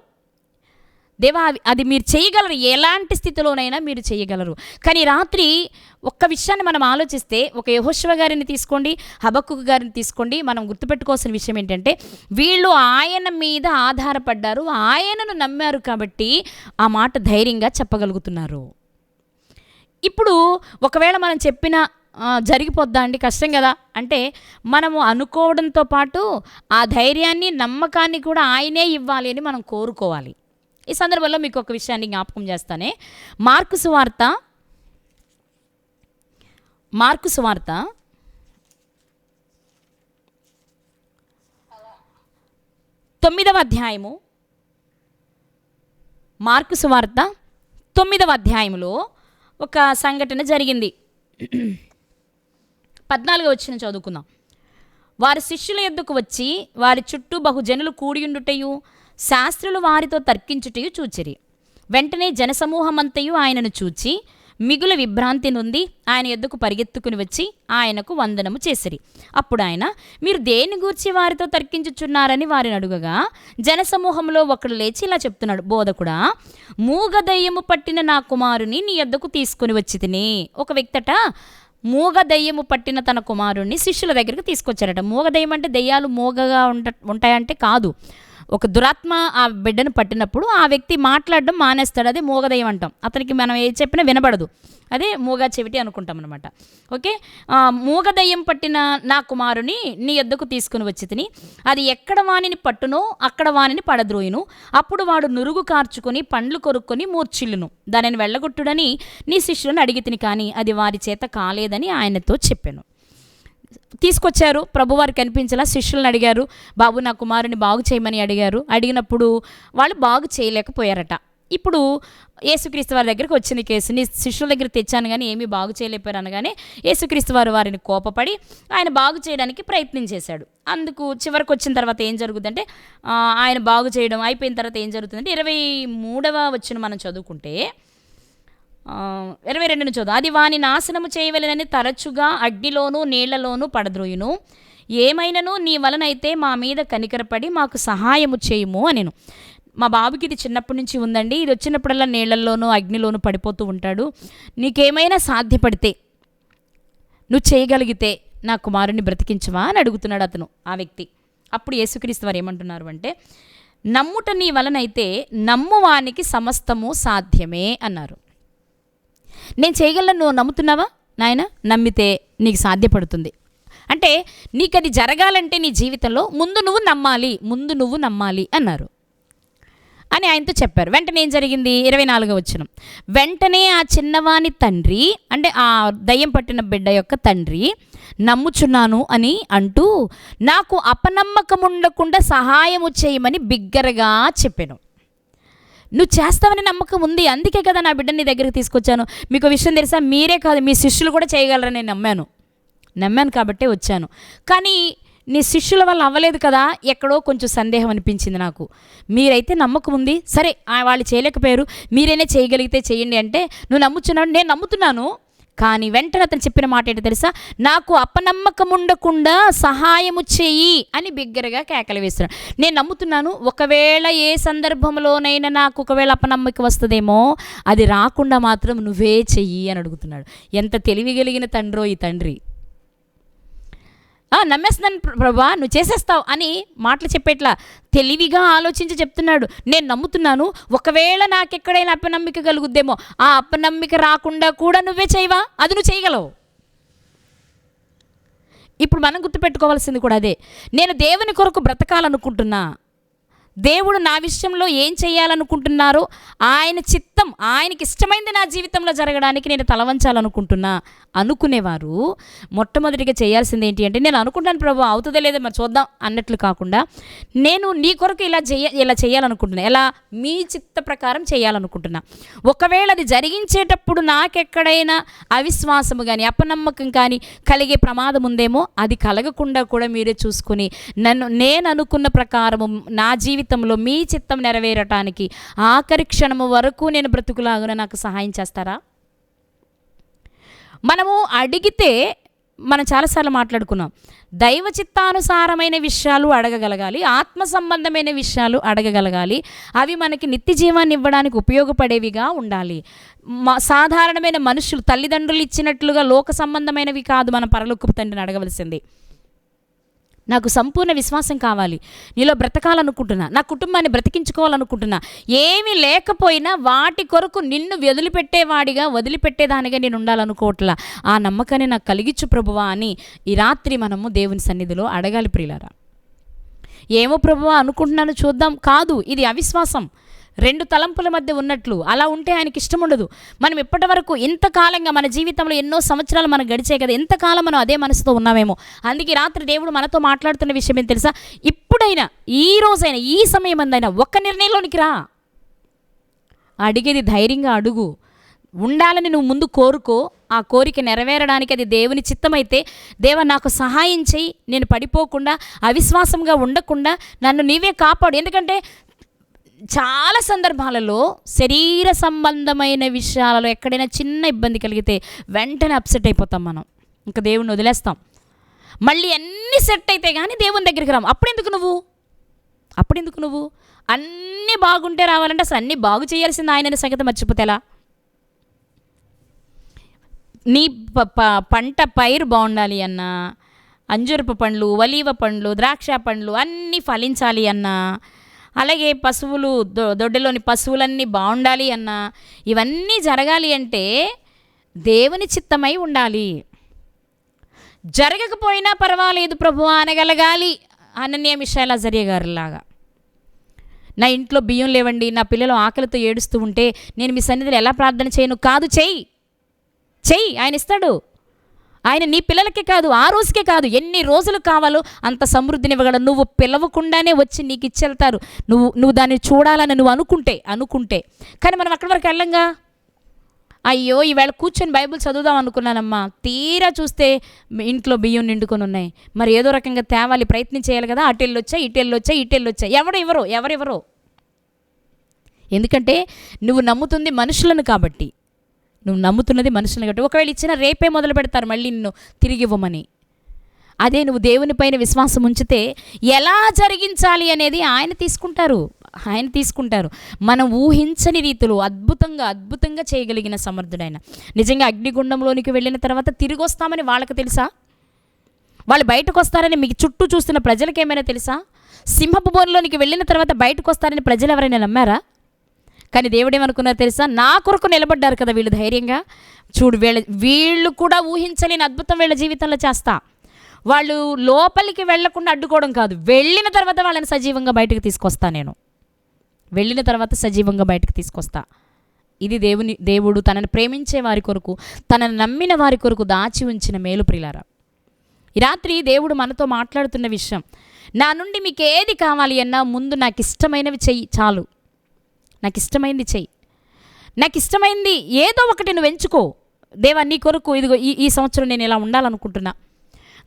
దేవా అది మీరు చేయగలరు, ఎలాంటి స్థితిలోనైనా మీరు చేయగలరు. కానీ రాత్రి ఒక్క విషయాన్ని మనం ఆలోచిస్తే, ఒక యెహోషువ గారిని తీసుకోండి, హబక్కుకు గారిని తీసుకోండి, మనం గుర్తుపెట్టుకోవాల్సిన విషయం ఏంటంటే వీళ్ళు ఆయన మీద ఆధారపడ్డారు, ఆయనను నమ్మారు కాబట్టి ఆ మాట ధైర్యంగా చెప్పగలుగుతున్నారు. ఇప్పుడు ఒకవేళ మనం చెప్పిన జరిగిపోద్దా అండి, కష్టం కదా అంటే మనము అనుకోవడంతో పాటు ఆ ధైర్యాన్ని నమ్మకాన్ని కూడా ఆయనే ఇవ్వాలి అని మనం కోరుకోవాలి. ఈ సందర్భంలో మీకు ఒక విషయాన్ని జ్ఞాపకం చేస్తానే. మార్కు సువార్త 9వ అధ్యాయము, మార్కు సువార్త 9వ అధ్యాయంలో ఒక సంఘటన జరిగింది. 14వ వచనం చదువుకుందాం. వారి శిష్యుల యొద్దకు వచ్చి వారి చుట్టూ బహుజనులు కూడియుండుటయు శాస్త్రులు వారితో తర్కించుటయు చూచిరి. వెంటనే జనసమూహమంతయు ఆయనను చూచి మిగుల విభ్రాంతి నుండి ఆయన యొద్దకు పరిగెత్తుకుని వచ్చి ఆయనకు వందనము చేసిరి. అప్పుడు ఆయన, మీరు దేని గూర్చి వారితో తర్కించుచున్నారని వారిని అడుగగా, జనసమూహంలో ఒకడు లేచి ఇలా చెప్తున్నాడు, బోధకుడా, మూగదయ్యము పట్టిన నా కుమారుని నీ యొద్దకు తీసుకుని వచ్చి తిని. ఒక వ్యక్తట మూగదయ్యము పట్టిన తన కుమారుణ్ణి శిష్యుల దగ్గరికి తీసుకొచ్చారట. మూగదయ్యం అంటే దెయ్యాలు మూగగా ఉంటాయంటే కాదు. ఒక దురాత్మ ఆ బిడ్డను పట్టినప్పుడు ఆ వ్యక్తి మాట్లాడడం మానేస్తాడు, అదే మూగదయ్యం అంటాం. అతనికి మనం ఏ చెప్పినా వినబడదు, అదే మూగా చెవిటి అనుకుంటాం అనమాట. ఓకే, మూగదయ్యం పట్టిన నా కుమారుని నీ యొద్దకు తీసుకుని వచ్చి తిని, అది ఎక్కడ వానిని పట్టునో అక్కడ వానిని పడద్రోయును, అప్పుడు వాడు నురుగు కార్చుకొని పండ్లు కొరుక్కొని మూర్ఛిల్లును. దానిని వెళ్ళగొట్టుడని నీ శిష్యులను అడిగి తిని, కానీ అది వారి చేత కాలేదని ఆయనతో చెప్పాను. తీసుకొచ్చారు, ప్రభువారికి కనిపించేలా శిష్యులను అడిగారు, బాబు నా కుమారుని బాగు చేయమని అడిగారు. అడిగినప్పుడు వాళ్ళు బాగు చేయలేకపోయారట. ఇప్పుడు యేసుక్రీస్తు వారి దగ్గరికి వచ్చింది కేసు. నీ శిష్యుల దగ్గర తెచ్చాను కానీ ఏమీ బాగు చేయలేకపోయారు అనగానే యేసుక్రీస్తు వారు వారిని కోపపడి ఆయన బాగు చేయడానికి ప్రయత్నం చేశాడు. అందుకు చివరికి వచ్చిన తర్వాత ఏం జరుగుతుందంటే, ఆయన బాగు చేయడం అయిపోయిన తర్వాత ఏం జరుగుతుందంటే 23వ వచనం మనం చదువుకుంటే 22 చదువు. అది వాని నాశనము చేయవలెనని తరచుగా అగ్నిలోనూ నీళ్లలోనూ పడద్రోయును. ఏమైనను నీ వలనైతే మా మీద కనికరపడి మాకు సహాయము చేయుము అనెను. మా బాబుకి ఇది చిన్నప్పటి నుంచి ఉందండి, ఇది వచ్చినప్పుడల్లా నీళ్లలోనూ అగ్నిలోనూ పడిపోతూ ఉంటాడు. నీకేమైనా సాధ్యపడితే, నువ్వు చేయగలిగితే నా కుమారుని బ్రతికించవా అని అడుగుతున్నాడు అతను, ఆ వ్యక్తి. అప్పుడు యేసుక్రీస్తు వారు ఏమంటున్నారు అంటే, నమ్ముట నీ వలనైతే నమ్మువానికి సమస్తము సాధ్యమే అన్నారు. నేను చేయగలను, నువ్వు నమ్ముతున్నావా నాయన? నమ్మితే నీకు సాధ్యపడుతుంది. అంటే నీకు అది జరగాలంటే నీ జీవితంలో ముందు నువ్వు నమ్మాలి అన్నారు అని ఆయనతో చెప్పారు. వెంటనే ఏం జరిగింది? 24వ వచనం. వెంటనే ఆ చిన్నవాని తండ్రి, అంటే ఆ దయ్యం పట్టిన బిడ్డ యొక్క తండ్రి, నమ్ముచున్నాను అని అంటూ నాకు అపనమ్మకం ఉండకుండా సహాయము చేయమని బిగ్గరగా చెప్పాను. నువ్వు చేస్తావని నమ్మకం ఉంది, అందుకే కదా నా బిడ్డని నీ దగ్గరికి తీసుకొచ్చాను. మీకు విషయం తెలుసా, మీరే కాదు మీ శిష్యులు కూడా చేయగలరని నమ్మాను కాబట్టే వచ్చాను. కానీ నీ శిష్యుల వల్ల అవ్వలేదు కదా, ఎక్కడో కొంచెం సందేహం అనిపించింది నాకు. మీరైతే నమ్మకం ఉంది, సరే వాళ్ళు చేయలేకపోయారు, మీరైనా చేయగలిగితే చేయండి అంటే నువ్వు నమ్ముచున్నావు, నేను నమ్ముతున్నాను. కానీ వెంటనే అతను చెప్పిన మాట ఏంటో తెలుసా, నాకు అపనమ్మకం ఉండకుండా సహాయము చెయ్యి అని బిగ్గరగా కేకలు వేస్తున్నాడు. నేను నమ్ముతున్నాను, ఒకవేళ ఏ సందర్భంలోనైనా నాకు ఒకవేళ అపనమ్మకం వస్తుందేమో, అది రాకుండా మాత్రం నువ్వే చెయ్యి అని అడుగుతున్నాడు. ఎంత తెలివి కలిగిన తండ్రో ఈ తండ్రి. నమ్మేస్తున్నాను ప్రభా, నువ్వు చేసేస్తావు అని మాటలు చెప్పేట్లా తెలివిగా ఆలోచించి చెప్తున్నాడు. నేను నమ్ముతున్నాను, ఒకవేళ నాకెక్కడైనా అపనమ్మిక కలుగుద్దేమో, ఆ అపనమ్మిక రాకుండా కూడా నువ్వే చేయవా, అది నువ్వు చేయగలవు. ఇప్పుడు మనం గుర్తుపెట్టుకోవాల్సింది కూడా అదే. నేను దేవుని కొరకు బ్రతకాలనుకుంటున్నా, దేవుడు నా విషయంలో ఏం చేయాలనుకుంటున్నారో ఆయన చిత్తం, ఆయనకి ఇష్టమైంది నా జీవితంలో జరగడానికి నేను తలవంచాలనుకుంటున్నా అనుకునేవారు మొట్టమొదటిగా చేయాల్సింది ఏంటి అంటే, నేను అనుకుంటాను ప్రభు అవుతుందో లేదో మరి చూద్దాం అన్నట్లు కాకుండా, నేను నీ కొరకు ఇలా చేయాలనుకుంటున్నా, ఎలా మీ చిత్త ప్రకారం చేయాలనుకుంటున్నా. ఒకవేళ అది జరిగించేటప్పుడు నాకెక్కడైనా అవిశ్వాసము కానీ అపనమ్మకం కానీ కలిగే ప్రమాదం ఉందేమో, అది కలగకుండా కూడా మీరే చూసుకుని నేను అనుకున్న ప్రకారము నా జీవితంలో మీ చిత్తం నెరవేరటానికి ఆఖరి క్షణము వరకు నేను బ్రతుకులాగున నాకు సహాయం చేస్తారా? మనము అడిగితే మనం చాలాసార్లు మాట్లాడుకున్నాం. దైవ చిత్తానుసారమైన విషయాలు అడగగలగాలి, ఆత్మ సంబంధమైన విషయాలు అడగగలగాలి. అవి మనకి నిత్య జీవాన్ని ఇవ్వడానికి ఉపయోగపడేవిగా ఉండాలి. సాధారణమైన మనుషులు తల్లిదండ్రులు ఇచ్చినట్లుగా లోక సంబంధమైనవి కాదు మనం పరలోకపు తండ్రిని అడగవలసింది. నాకు సంపూర్ణ విశ్వాసం కావాలి, నీలో బ్రతకాలనుకుంటున్నా, నా కుటుంబాన్ని బ్రతికించుకోవాలనుకుంటున్నా, ఏమీ లేకపోయినా వాటి కొరకు నిన్ను వదిలిపెట్టేదానిగా నేను ఉండాలనుకోవట్లా. ఆ నమ్మకాన్ని నాకు కలిగించు ప్రభువా అని ఈ రాత్రి మనము దేవుని సన్నిధిలో అడగాలి ప్రియులారా. ఏమో ప్రభువా అనుకుంటున్నాను చూద్దాం కాదు, ఇది అవిశ్వాసం. రెండు తలంపుల మధ్య ఉన్నట్లు. అలా ఉంటే ఆయనకి ఇష్టం ఉండదు. మనం ఇప్పటి వరకు ఇంతకాలంగా మన జీవితంలో ఎన్నో సంవత్సరాలు మనం గడిచాయి కదా, ఎంతకాలం మనం అదే మనసుతో ఉన్నామేమో. అందుకే రాత్రి దేవుడు మనతో మాట్లాడుతున్న విషయం ఏం తెలుసా? ఇప్పుడైనా, ఈ రోజైనా, ఈ సమయం అందైనా ఒక్క నిర్ణయంలోనికి రా. అడిగేది ధైర్యంగా అడుగు. ఉండాలని నువ్వు ముందు కోరుకో. ఆ కోరిక నెరవేరడానికి అది దేవుని చిత్తమైతే, దేవా నాకు సహాయం చెయ్యి, నేను పడిపోకుండా అవిశ్వాసంగా ఉండకుండా నన్ను నీవే కాపాడు. ఎందుకంటే చాలా సందర్భాలలో శరీర సంబంధమైన విషయాలలో ఎక్కడైనా చిన్న ఇబ్బంది కలిగితే వెంటనే అప్సెట్ అయిపోతాం మనం. ఇంకా దేవుణ్ణి వదిలేస్తాం. మళ్ళీ అన్నీ సెట్ అయితే కానీ దేవుని దగ్గరికి రాము. అప్పుడెందుకు నువ్వు అన్నీ బాగుంటే రావాలంటే అసలు అన్నీ బాగు చేయాల్సింది ఆయన సంగతి మర్చిపోతే ఎలా? నీ పంట పైరు బాగుండాలి అన్నా, అంజూరపు పండ్లు, ఒలీవ పండ్లు, ద్రాక్ష పండ్లు అన్నీ ఫలించాలి అన్నా, అలాగే పశువులు, దొడ్డిలోని పశువులన్నీ బాగుండాలి అన్నా, ఇవన్నీ జరగాలి అంటే దేవుని చిత్తమై ఉండాలి. జరగకపోయినా పర్వాలేదు ప్రభువా అనగలగాలి. అననీయ మిషాయేల్ అజర్యా గారిలాగా. నా ఇంట్లో బియ్యం లేవండి, నా పిల్లలు ఆకలితో ఏడుస్తూ ఉంటే నేను మీ సన్నిధిలో ఎలా ప్రార్థన చేయను? కాదు, చెయ్యి, ఆయన ఇస్తాడు. ఆయన నీ పిల్లలకే కాదు, ఆ రోజుకే కాదు, ఎన్ని రోజులు కావాలో అంత సమృద్ధినివ్వగలడు. నువ్వు పిలవకుండానే వచ్చి నీకు ఇచ్చెళ్తారు. నువ్వు దాన్ని చూడాలని నువ్వు అనుకుంటే. కానీ మనం అక్కడి వరకు వెళ్ళంగా. అయ్యో ఈవేళ కూర్చొని బైబిల్ చదువుదాం అనుకున్నానమ్మా, తీరా చూస్తే ఇంట్లో బియ్యం నిండుకొని ఉన్నాయి. మరి ఏదో రకంగా తేవాలి, ప్రయత్నం చేయాలి కదా. ఇటెళ్ళొచ్చాయి. ఎవరెవరో. ఎందుకంటే నువ్వు నమ్ముతుంది మనుషులను కాబట్టి. ఒకవేళ ఇచ్చిన రేపే మొదలు పెడతారు మళ్ళీ నిన్ను తిరిగి ఇవ్వమని. అదే నువ్వు దేవునిపైన విశ్వాసం ఉంచితే ఎలా జరిగించాలి అనేది ఆయన తీసుకుంటారు. మనం ఊహించని రీతిలో అద్భుతంగా చేయగలిగిన సమర్థుడైన. నిజంగా అగ్నిగుండంలోనికి వెళ్ళిన తర్వాత తిరిగి వస్తామని వాళ్ళకి తెలుసా? వాళ్ళు బయటకు వస్తారని మీకు చుట్టూ చూస్తున్న ప్రజలకు ఏమైనా తెలుసా? సింహపు బోనులోనికి వెళ్ళిన తర్వాత బయటకు వస్తారని ప్రజలు ఎవరైనా నమ్మారా? కానీ దేవుడేమనుకున్నారు తెలుసా? నా కొరకు నిలబడ్డారు కదా వీళ్ళు ధైర్యంగా. చూడు, వీళ్ళు కూడా ఊహించలేని అద్భుతం వీళ్ళ జీవితంలో చేస్తా. వాళ్ళు లోపలికి వెళ్లకుండా అడ్డుకోవడం కాదు, వెళ్ళిన తర్వాత వాళ్ళని సజీవంగా బయటకు తీసుకొస్తా. ఇది దేవుడు తనని ప్రేమించే వారి కొరకు, తనని నమ్మిన వారి కొరకు దాచి ఉంచిన మేలు ప్రియులారా. ఈ రాత్రి దేవుడు మనతో మాట్లాడుతున్న విషయం, నా నుండి మీకు ఏది కావాలి అన్నా ముందు నాకు ఇష్టమైనవి చెయ్యి చాలు. నాకు ఇష్టమైంది ఏదో ఒకటి నువ్వు ఎంచుకో. దేవా నీ కొరకు ఇదిగో ఈ సంవత్సరం నేను ఇలా ఉండాలనుకుంటున్నా.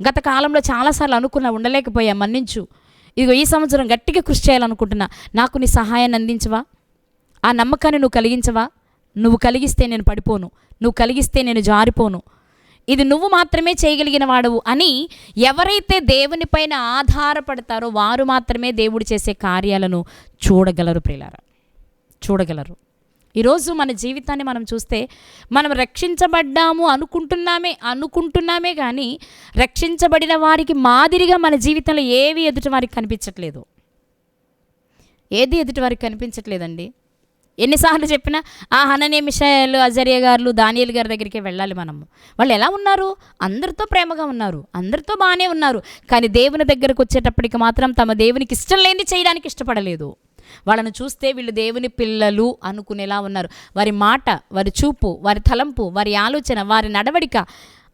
గత కాలంలో చాలాసార్లు అనుకున్నా, ఉండలేకపోయా, మన్నించు. ఇదిగో ఈ సంవత్సరం గట్టిగా కృషి చేయాలనుకుంటున్నా. నాకు నీ సహాయాన్ని అందించవా? ఆ నమ్మకాన్ని నువ్వు కలిగించవా? నువ్వు కలిగిస్తే నేను పడిపోను, నువ్వు కలిగిస్తే నేను జారిపోను. ఇది నువ్వు మాత్రమే చేయగలిగిన వాడవు అని ఎవరైతే దేవునిపైన ఆధారపడతారో వారు మాత్రమే దేవుడు చేసే కార్యాలను చూడగలరు ప్రియులారా. ఈరోజు మన జీవితాన్ని మనం చూస్తే మనం రక్షించబడ్డాము అనుకుంటున్నామే కానీ రక్షించబడిన వారికి మాదిరిగా మన జీవితంలో ఏది ఎదుటి వారికి కనిపించట్లేదండి. ఎన్నిసార్లు చెప్పినా ఆ అననీయ మిషాయేల్ అజర్యా గారు, దానియేలు గారి దగ్గరికి వెళ్ళాలి మనము. వాళ్ళు ఎలా ఉన్నారు? అందరితో ప్రేమగా ఉన్నారు, అందరితో బాగానే ఉన్నారు. కానీ దేవుని దగ్గరకు వచ్చేటప్పటికి మాత్రం తమ దేవునికి ఇష్టం లేనిది చేయడానికి ఇష్టపడలేదు. వాళ్ళను చూస్తే వీళ్ళు దేవుని పిల్లలు అనుకునేలా ఉన్నారు. వారి మాట, వారి చూపు, వారి తలంపు, వారి ఆలోచన, వారి నడవడిక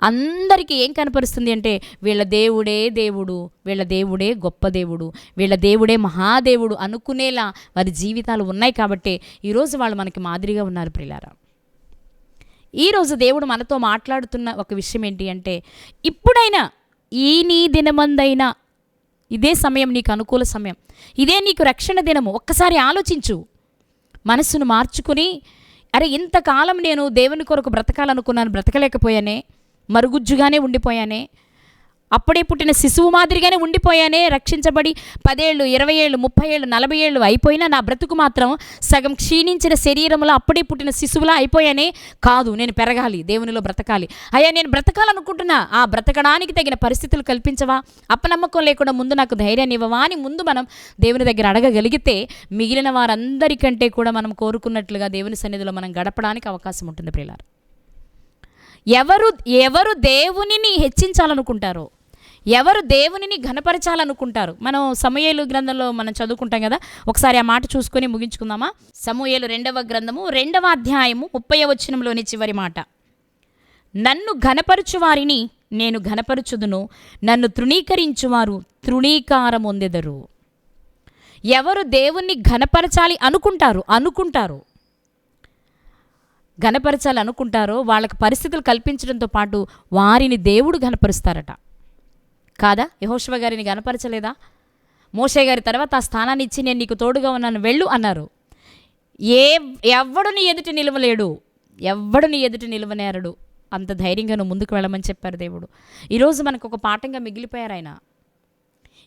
అందరికీ ఏం కనపరుస్తుంది అంటే వీళ్ళ దేవుడే దేవుడు, వీళ్ళ దేవుడే గొప్ప దేవుడు, వీళ్ళ దేవుడే మహాదేవుడు అనుకునేలా వారి జీవితాలు ఉన్నాయి. కాబట్టి ఈరోజు వాళ్ళు మనకి మాదిరిగా ఉన్నారు ప్రియులారా. ఈరోజు దేవుడు మనతో మాట్లాడుతున్న ఒక విషయం ఏంటి అంటే, ఇప్పుడైనా నీ దినమందైనా ఇదే సమయం, నీకు అనుకూల సమయం, ఇదే నీకు రక్షణ దినము. ఒక్కసారి ఆలోచించు, మనస్సును మార్చుకుని, అరే ఇంతకాలం నేను దేవుని కొరకు బ్రతకాలనుకున్నాను, బ్రతకలేకపోయానే, మరుగుజ్జుగానే ఉండిపోయానే, అప్పుడే పుట్టిన శిశువు మాదిరిగానే ఉండిపోయానే. రక్షించబడి 10 ఏళ్ళు, 20 ఏళ్ళు, 30 ఏళ్ళు, 40 ఏళ్ళు అయిపోయినా నా బ్రతుకు మాత్రం సగం క్షీణించిన శరీరంలో అప్పుడే పుట్టిన శిశువులా అయిపోయానే. కాదు, నేను పెరగాలి, దేవునిలో బ్రతకాలి. అయ్యా, నేను బ్రతకాలనుకుంటున్నా, ఆ బ్రతకడానికి తగిన పరిస్థితులు కల్పించవా, అపనమ్మకం లేకుండా ముందు నాకు ధైర్యాన్ని ఇవ్వవా అని ముందు మనం దేవుని దగ్గర అడగగలిగితే మిగిలిన వారందరికంటే కూడా మనం కోరుకున్నట్లుగా దేవుని సన్నిధిలో మనం గడపడానికి అవకాశం ఉంటుంది. ప్రియులారా, ఎవరు దేవునిని హెచ్చించాలనుకుంటారో, ఎవరు దేవునిని ఘనపరచాలనుకుంటారు. మనం సమూయేలు గ్రంథంలో మనం చదువుకుంటాం కదా, ఒకసారి ఆ మాట చూసుకొని ముగించుకుందామా. సమూయేలు 2వ గ్రంథము 2వ అధ్యాయము 30వ వచనంలోని చివరి మాట, నన్ను ఘనపరచు వారిని నేను ఘనపరచుదును, నన్ను తృణీకరించువారు తృణీకారం పొందెదరు. ఎవరు దేవుణ్ణి ఘనపరచాలి అనుకుంటారు ఘనపరచాలి అనుకుంటారో వాళ్ళకి పరిస్థితులు కల్పించడంతో పాటు వారిని దేవుడు ఘనపరుస్తారట. కాదా? యెహోషువ గారిని ఘనపరచలేదా? మోషే గారి తర్వాత ఆ స్థానాన్ని ఇచ్చి నేను నీకు తోడుగా ఉన్నాను, వెళ్ళు అన్నారు. ఎవ్వడు నీ ఎదుటి నిలవలేడు, ఎవ్వడు నీ ఎదుటి నిలవనేరడు. అంత ధైర్యంగా నువ్వు ముందుకు వెళ్ళమని చెప్పారు దేవుడు. ఈరోజు మనకు ఒక పాఠంగా మిగిలిపోయారు ఆయన.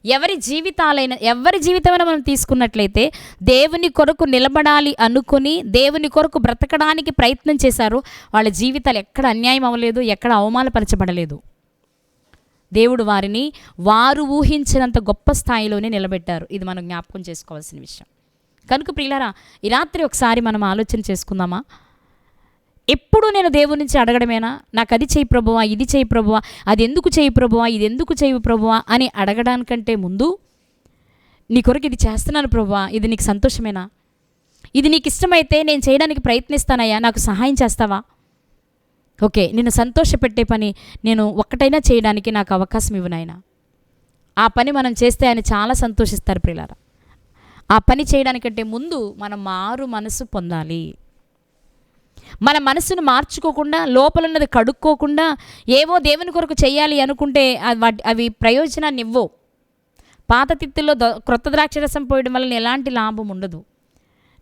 ఎవరి జీవితమైనా మనం తీసుకున్నట్లయితే దేవుని కొరకు నిలబడాలి అనుకుని దేవుని కొరకు బ్రతకడానికి ప్రయత్నం చేశారు. వాళ్ళ జీవితాలు ఎక్కడ అన్యాయం అవ్వలేదు, ఎక్కడ అవమానపరచబడలేదు. దేవుడు వారిని వారు ఊహించినంత గొప్ప స్థాయిలోనే నిలబెట్టారు. ఇది మనం జ్ఞాపకం చేసుకోవాల్సిన విషయం. కనుక ప్రియులారా, ఈ రాత్రి ఒకసారి మనం ఆలోచన చేసుకుందామా. ఎప్పుడు నేను దేవుడి నుంచి అడగడమేనా, నాకు అది చేయి ప్రభువా, ఇది చేయి ప్రభువా, అది ఎందుకు చేయి ప్రభువా, ఇది ఎందుకు చేయు ప్రభువా అని అడగడానికంటే ముందు నీ కొరకు ఇది చేస్తున్నాను ప్రభువా, ఇది నీకు సంతోషమేనా, ఇది నీకు ఇష్టమైతే నేను చేయడానికి ప్రయత్నిస్తానయ్యా, నాకు సహాయం చేస్తావా, ఓకే నిన్ను సంతోషపెట్టే పని నేను ఒక్కటైనా చేయడానికి నాకు అవకాశం ఇవ్వు నాయనా. ఆ పని మనం చేస్తే ఆయన చాలా సంతోషిస్తారు ప్రియులారా. ఆ పని చేయడానికంటే ముందు మనం మారు మనసు పొందాలి. మన మనసును మార్చుకోకుండా, లోపలున్నది కడుక్కోకుండా ఏవో దేవుని కొరకు చేయాలి అనుకుంటే అవి ప్రయోజనాన్ని ఇవ్వవు. పాత తిత్తుల్లో క్రొత్త ద్రాక్షరసం పోయడం వల్ల ఎలాంటి లాభం ఉండదు.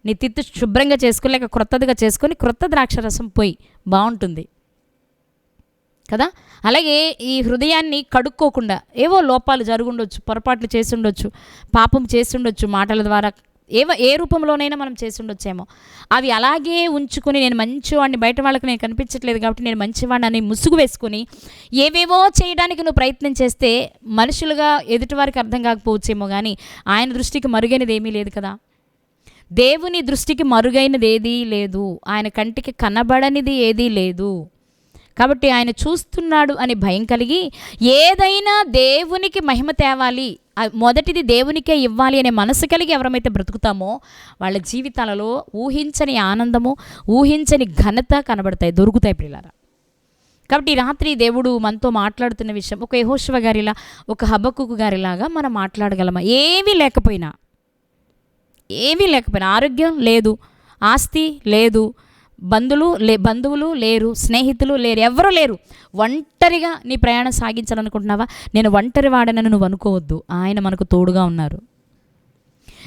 నీ తిత్తు శుభ్రంగా చేసుకోలేక క్రొత్తదిగా చేసుకొని క్రొత్త ద్రాక్షరసం పోయి బాగుంటుంది కదా. అలాగే ఈ హృదయాన్ని కడుక్కోకుండా ఏవో లోపాలు జరుగుండొచ్చు, పొరపాట్లు చేసి ఉండొచ్చు, పాపం చేసి ఉండొచ్చు, మాటల ద్వారా ఏ రూపంలోనైనా మనం చేసి ఉండొచ్చేమో. అవి అలాగే ఉంచుకొని నేను మంచివాడిని, బయట వాళ్ళకి నేను కనిపించట్లేదు కాబట్టి నేను మంచివాడిని అని ముసుగు వేసుకొని ఏవేవో చేయడానికి నువ్వు ప్రయత్నం చేస్తే మనుషులుగా ఎదుటివారికి అర్థం కాకపోవచ్చేమో, కానీ ఆయన దృష్టికి మరుగైనది ఏమీ లేదు కదా. దేవుని దృష్టికి మరుగైనది ఏదీ లేదు, ఆయన కంటికి కనబడనిది ఏదీ లేదు. కాబట్టి ఆయన చూస్తున్నాడు అని భయం కలిగి ఏదైనా దేవునికి మహిమ తేవాలి, మొదటిది దేవునికే ఇవ్వాలి అనే మనసు కలిగి ఎవరైతే బ్రతుకుతామో వాళ్ళ జీవితాలలో ఊహించని ఆనందము, ఊహించని ఘనత దొరుకుతాయి ప్రియులారా. కాబట్టి ఈ రాత్రి దేవుడు మనతో మాట్లాడుతున్న విషయం, ఒక యెహోషువ గారిలా, ఒక హబక్కుకు గారిలాగా మనం మాట్లాడగలమా? ఏమీ లేకపోయినా, ఆరోగ్యం లేదు, ఆస్తి లేదు, బంధువులు లేరు, స్నేహితులు లేరు, ఎవరూ లేరు, ఒంటరిగా నీ ప్రయాణం సాగించాలనుకుంటున్నావా? నేను ఒంటరి వాడనని నువ్వు అనుకోవద్దు. ఆయన మనకు తోడుగా ఉన్నారు.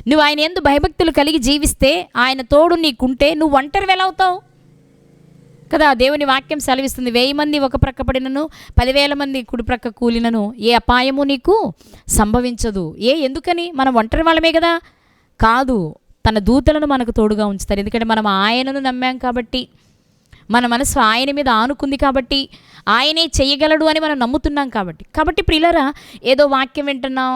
నువ్వు ఆయన యందు భయభక్తులు కలిగి జీవిస్తే, ఆయన తోడు నీకుంటే నువ్వు ఒంటరి ఎలా అవుతావు కదా. దేవుని వాక్యం సెలవిస్తుంది, 1000 మంది ఒక ప్రక్క పడినను 10,000 మంది కుడి ప్రక్క కూలినను ఏ అపాయము నీకు సంభవించదు. ఎందుకని? మనం ఒంటరి వాళ్ళమే కదా. కాదు, తన దూతలను మనకు తోడుగా ఉంచుతారు. ఎందుకంటే మనం ఆయనను నమ్మాం కాబట్టి, మన మనసు ఆయన మీద ఆనుకుంది కాబట్టి, ఆయనే చెయ్యగలడు అని మనం నమ్ముతున్నాం కాబట్టి ప్రియులారా, ఏదో వాక్యం వింటున్నాం,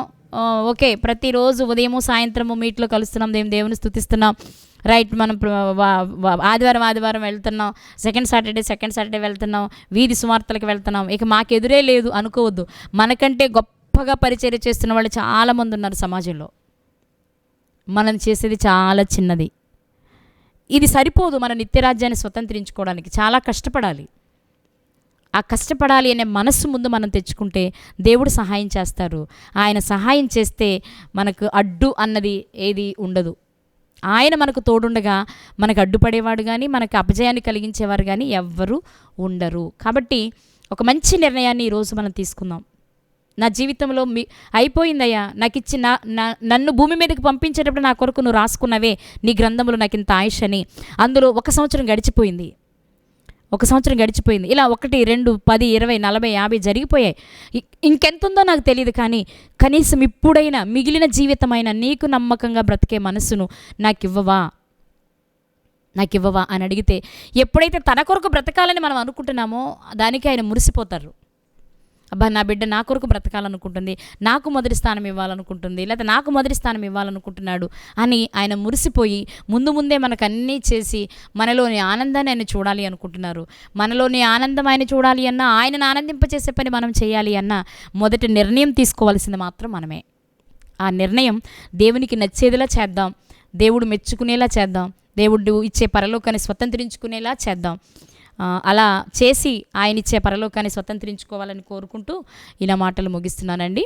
ఓకే ప్రతిరోజు ఉదయము సాయంత్రము మీట్లో కలుస్తున్నాం, దేవుని స్తుతిస్తున్నాం, రైట్, మనం ఆదివారం వెళ్తున్నాం, సెకండ్ సాటర్డే వెళ్తున్నాం, వీధి సువార్తలకు వెళ్తున్నాం, ఇక మాకెదురే లేదు అనుకోవద్దు. మనకంటే గొప్పగా పరిచర్య చేస్తున్న వాళ్ళు చాలామంది ఉన్నారు సమాజంలో. మనం చేసేది చాలా చిన్నది. ఇది సరిపోదు మన నిత్యరాజ్యాన్ని స్వతంత్రించుకోవడానికి, చాలా కష్టపడాలి. ఆ కష్టపడాలి అనే మనస్సు ముందు మనం తెచ్చుకుంటే దేవుడు సహాయం చేస్తారు. ఆయన సహాయం చేస్తే మనకు అడ్డు అన్నది ఏది ఉండదు. ఆయన మనకు తోడుండగా మనకు అడ్డుపడేవాడు కానీ, మనకు అపజయాన్ని కలిగించేవారు కానీ ఎవ్వరూ ఉండరు. కాబట్టి ఒక మంచి నిర్ణయాన్ని ఈరోజు మనం తీసుకుందాం. నా జీవితంలో అయిపోయిందయ్యా, నాకు ఇచ్చి నన్ను భూమి మీదకి పంపించేటప్పుడు నా కొరకు నువ్వు రాసుకున్నవే నీ గ్రంథంలో నాకు ఇంత ఆయుష్ అని, అందులో 1 సంవత్సరం గడిచిపోయింది, 1 సంవత్సరం గడిచిపోయింది. ఇలా 1, 2, 10, 20, 40, 50 జరిగిపోయాయి. ఇంకెంతుందో నాకు తెలియదు, కానీ కనీసం ఇప్పుడైనా మిగిలిన జీవితమైన నీకు నమ్మకంగా బ్రతికే మనసును నాకివ్వవా అని అడిగితే, ఎప్పుడైతే తన కొరకు బ్రతకాలని మనం అనుకుంటున్నామో దానికి ఆయన మురిసిపోతారు. అబ్బా, నా బిడ్డ నా కొరకు బ్రతకాలనుకుంటుంది, నాకు మొదటి స్థానం ఇవ్వాలనుకుంటుంది, లేదా నాకు మొదటి స్థానం ఇవ్వాలనుకుంటున్నాడు అని ఆయన మురిసిపోయి ముందే మనకు అన్నీ చేసి మనలోని ఆనందాన్ని ఆయన చూడాలి అనుకుంటున్నారు. మనలోని ఆనందం ఆయన చూడాలి అన్నా, ఆయనను ఆనందింపచేసే పని మనం చేయాలి అన్నా మొదటి నిర్ణయం తీసుకోవాల్సింది మాత్రం మనమే. ఆ నిర్ణయం దేవునికి నచ్చేదిలా చేద్దాం, దేవుడు మెచ్చుకునేలా చేద్దాం, దేవుడు ఇచ్చే పరలోకాన్ని స్వతంత్రించుకునేలా చేద్దాం. అలా చేసి ఆయన ఇచ్చే పరలోకాన్ని స్వతంత్రించుకోవాలని కోరుకుంటూ ఇలా మాటలు ముగిస్తున్నానండి.